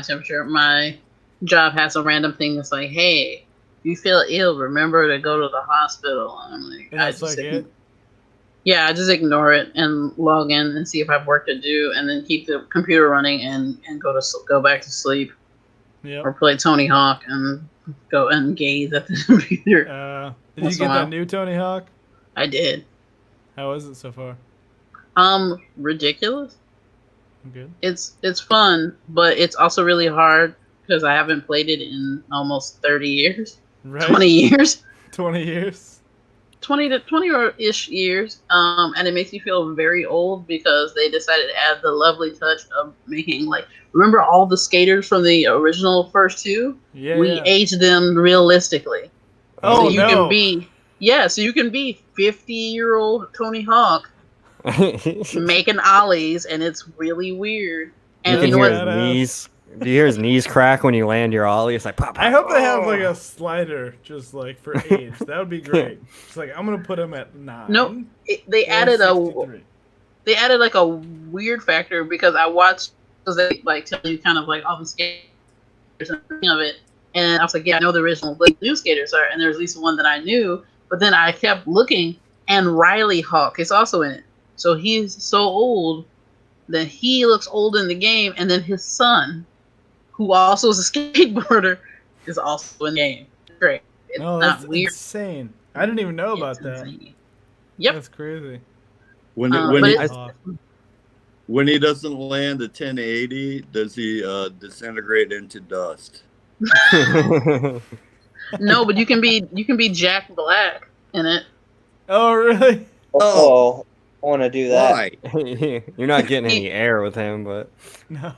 temperature. My job has a random thing that's like, hey, you feel ill, remember to go to the hospital. And I'm like, And that's like it. Yeah, I just ignore it and log in and see if I have work to do, and then keep the computer running and go back to sleep. Yeah. Or play Tony Hawk and go and gaze at the computer. Did you get that new Tony Hawk? I did. How is it so far? Ridiculous. Good. It's fun, but it's also really hard because I haven't played it in almost 30 years. Right. 20 years. 20 years. 20 or ish years. And it makes me feel very old because they decided to add the lovely touch of making, like, remember all the skaters from the original first two? Yeah. We aged them realistically. Oh, so you can be 50-year-old Tony Hawk making ollies, and it's really weird. And You you can know hear what? his knees. Do you hear his knees crack when you land your ollie? It's like pop, pop. I hope they have like a slider just like for age. That would be great. It's like I'm gonna put him at 9. No, they or added 63. they added like a weird factor because I watched, because they like tell you kind of like all the skaters and everything of it, and I was like, yeah, I know the original new skaters are, and there's at least one that I knew, but then I kept looking, and Riley Hawk is also in it. So he's so old that he looks old in the game, and then his son, who also is a skateboarder, is also in the game. Great. It's Oh, not that's weird. insane. I didn't even know about It's that. insane. Yep. That's crazy. When but when he doesn't land a 1080, does he disintegrate into dust? No, but you can be Jack Black in it. Oh, really? Oh, I want to do that. Why? You're not getting any air with him, but No.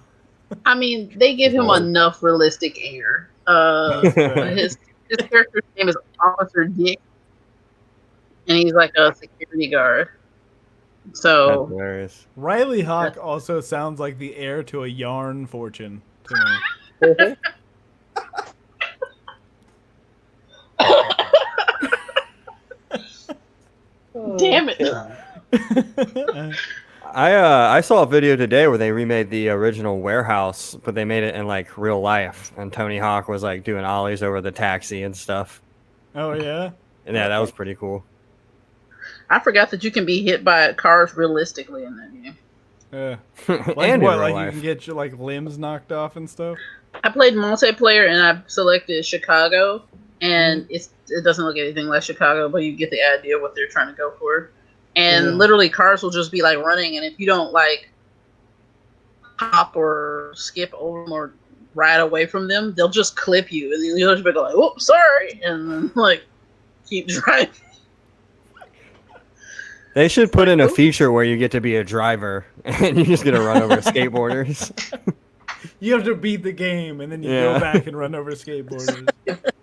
I mean, they give him enough realistic air. But his character's name is Officer Dick, and he's like a security guard. that's So hilarious. Riley Hawk also sounds like the heir to a yarn fortune to me. damn it. I saw a video today where they remade the original Warehouse, but they made it in like real life, and Tony Hawk was like doing ollies over the taxi and stuff. Oh, yeah? And yeah, that was pretty cool. I forgot that you can be hit by cars realistically in that game. Yeah. And Like in what? real Like life. you can get your like limbs knocked off and stuff? I played multiplayer and I selected Chicago, and it doesn't look anything like Chicago, but you get the idea of what they're trying to go for. And literally, cars will just be like running, and if you don't like hop or skip over them or ride away from them, they'll just clip you, and then you'll just be like, "Oh, sorry," and then like keep driving. They should put in a feature where you get to be a driver and you're just gonna run over skateboarders. You have to beat the game and then you go back and run over skateboarders.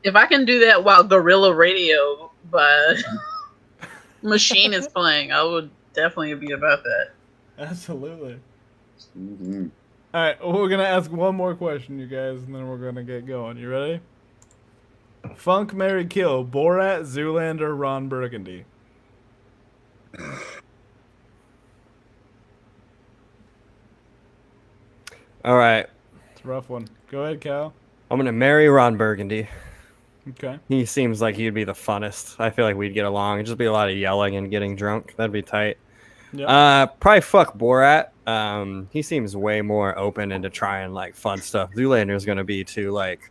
If I can do that while Gorilla Radio by Machine is playing, I would definitely be about that. Absolutely. Mm-hmm. All right, we're gonna ask one more question, you guys, and then we're gonna get going. You ready? Funk, Marry, Kill: Borat, Zoolander, Ron Burgundy. All right, It's a rough one. Go ahead, Cal. I'm gonna marry Ron Burgundy. Okay. He seems like he'd be the funnest. I feel like we'd get along. It'd just be a lot of yelling and getting drunk. That'd be tight. Yep. Probably fuck Borat. He seems way more open into trying like fun stuff. Zoolander's gonna be too like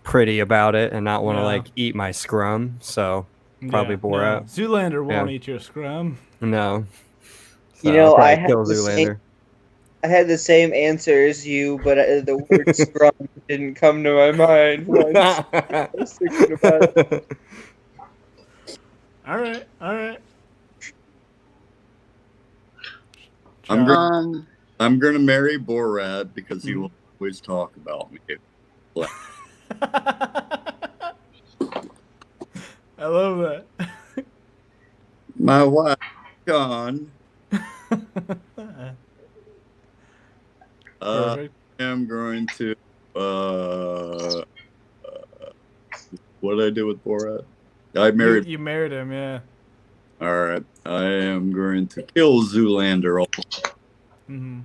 pretty about it and not want to Yeah. like eat my scrum. So Probably Yeah, Borat. No, Zoolander won't Yeah. eat your scrum. No. You So know, I'll probably I had kill the Zoolander. I had the same answer as you, but the word scrum didn't come to my mind once. I was thinking about it. All right, all right. I'm Sean. I'm gonna marry Borat because he Mhm. will always talk about me. I love that. My wife, John. Perfect. I am going to what did I do with Borat? I married. You married him, yeah. All right, I am going to kill Zoolander Mm-hmm.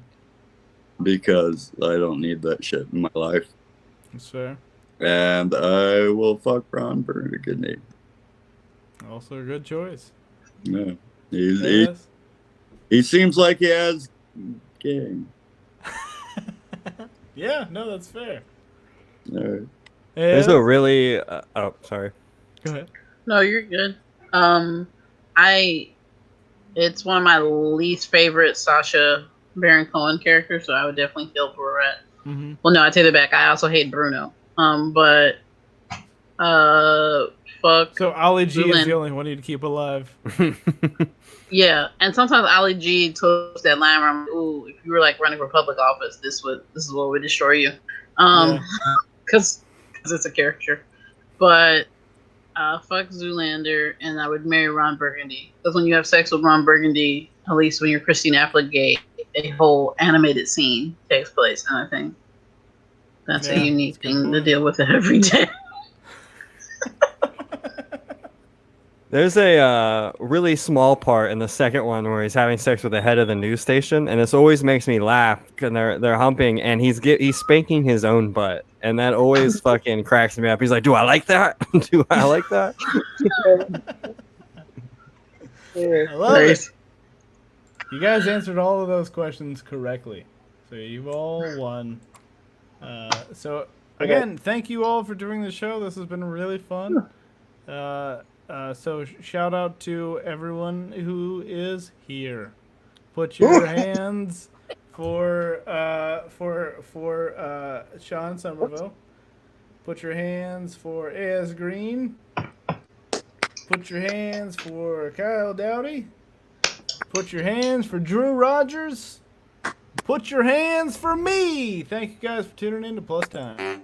because I don't need that shit in my life, That's fair. and I will fuck Ron Burgundy. Also a good choice. Yeah, Yes. he seems like he has game. Yeah, no, that's fair. All right. There's a really. Oh, sorry. Go ahead. No, you're good. It's one of my least favorite Sasha Baron Cohen characters, so I would definitely kill Borat. Mm-hmm. Well, no, I take it back. I also hate Bruno. But fuck. So Ali G is Zoolander. the only one you'd keep alive. Yeah, and sometimes Ali G took that line where I'm like, ooh, if you were like running for public office, this is what would destroy you. Because it's a character. But fuck Zoolander, and I would marry Ron Burgundy. Because when you have sex with Ron Burgundy, at least when you're Christine Applegate, a whole animated scene takes place, and I think that's a unique thing to deal with every day. There's a really small part in the second one where he's having sex with the head of the news station, and this always makes me laugh because they're humping, and he's spanking his own butt, and that always fucking cracks me up. He's like, "Do I like that? Do I like that?" I love it. You guys answered all of those questions correctly, so you've all won. So again, thank you all for doing the show. This has been really fun. So shout out to everyone who is here. Put your hands for Sean Somerville. Put your hands for A.S. Green. Put your hands for Kyle Dowdy. Put your hands for Drew Rogers. Put your hands for me. Thank you guys for tuning in to Plus Time.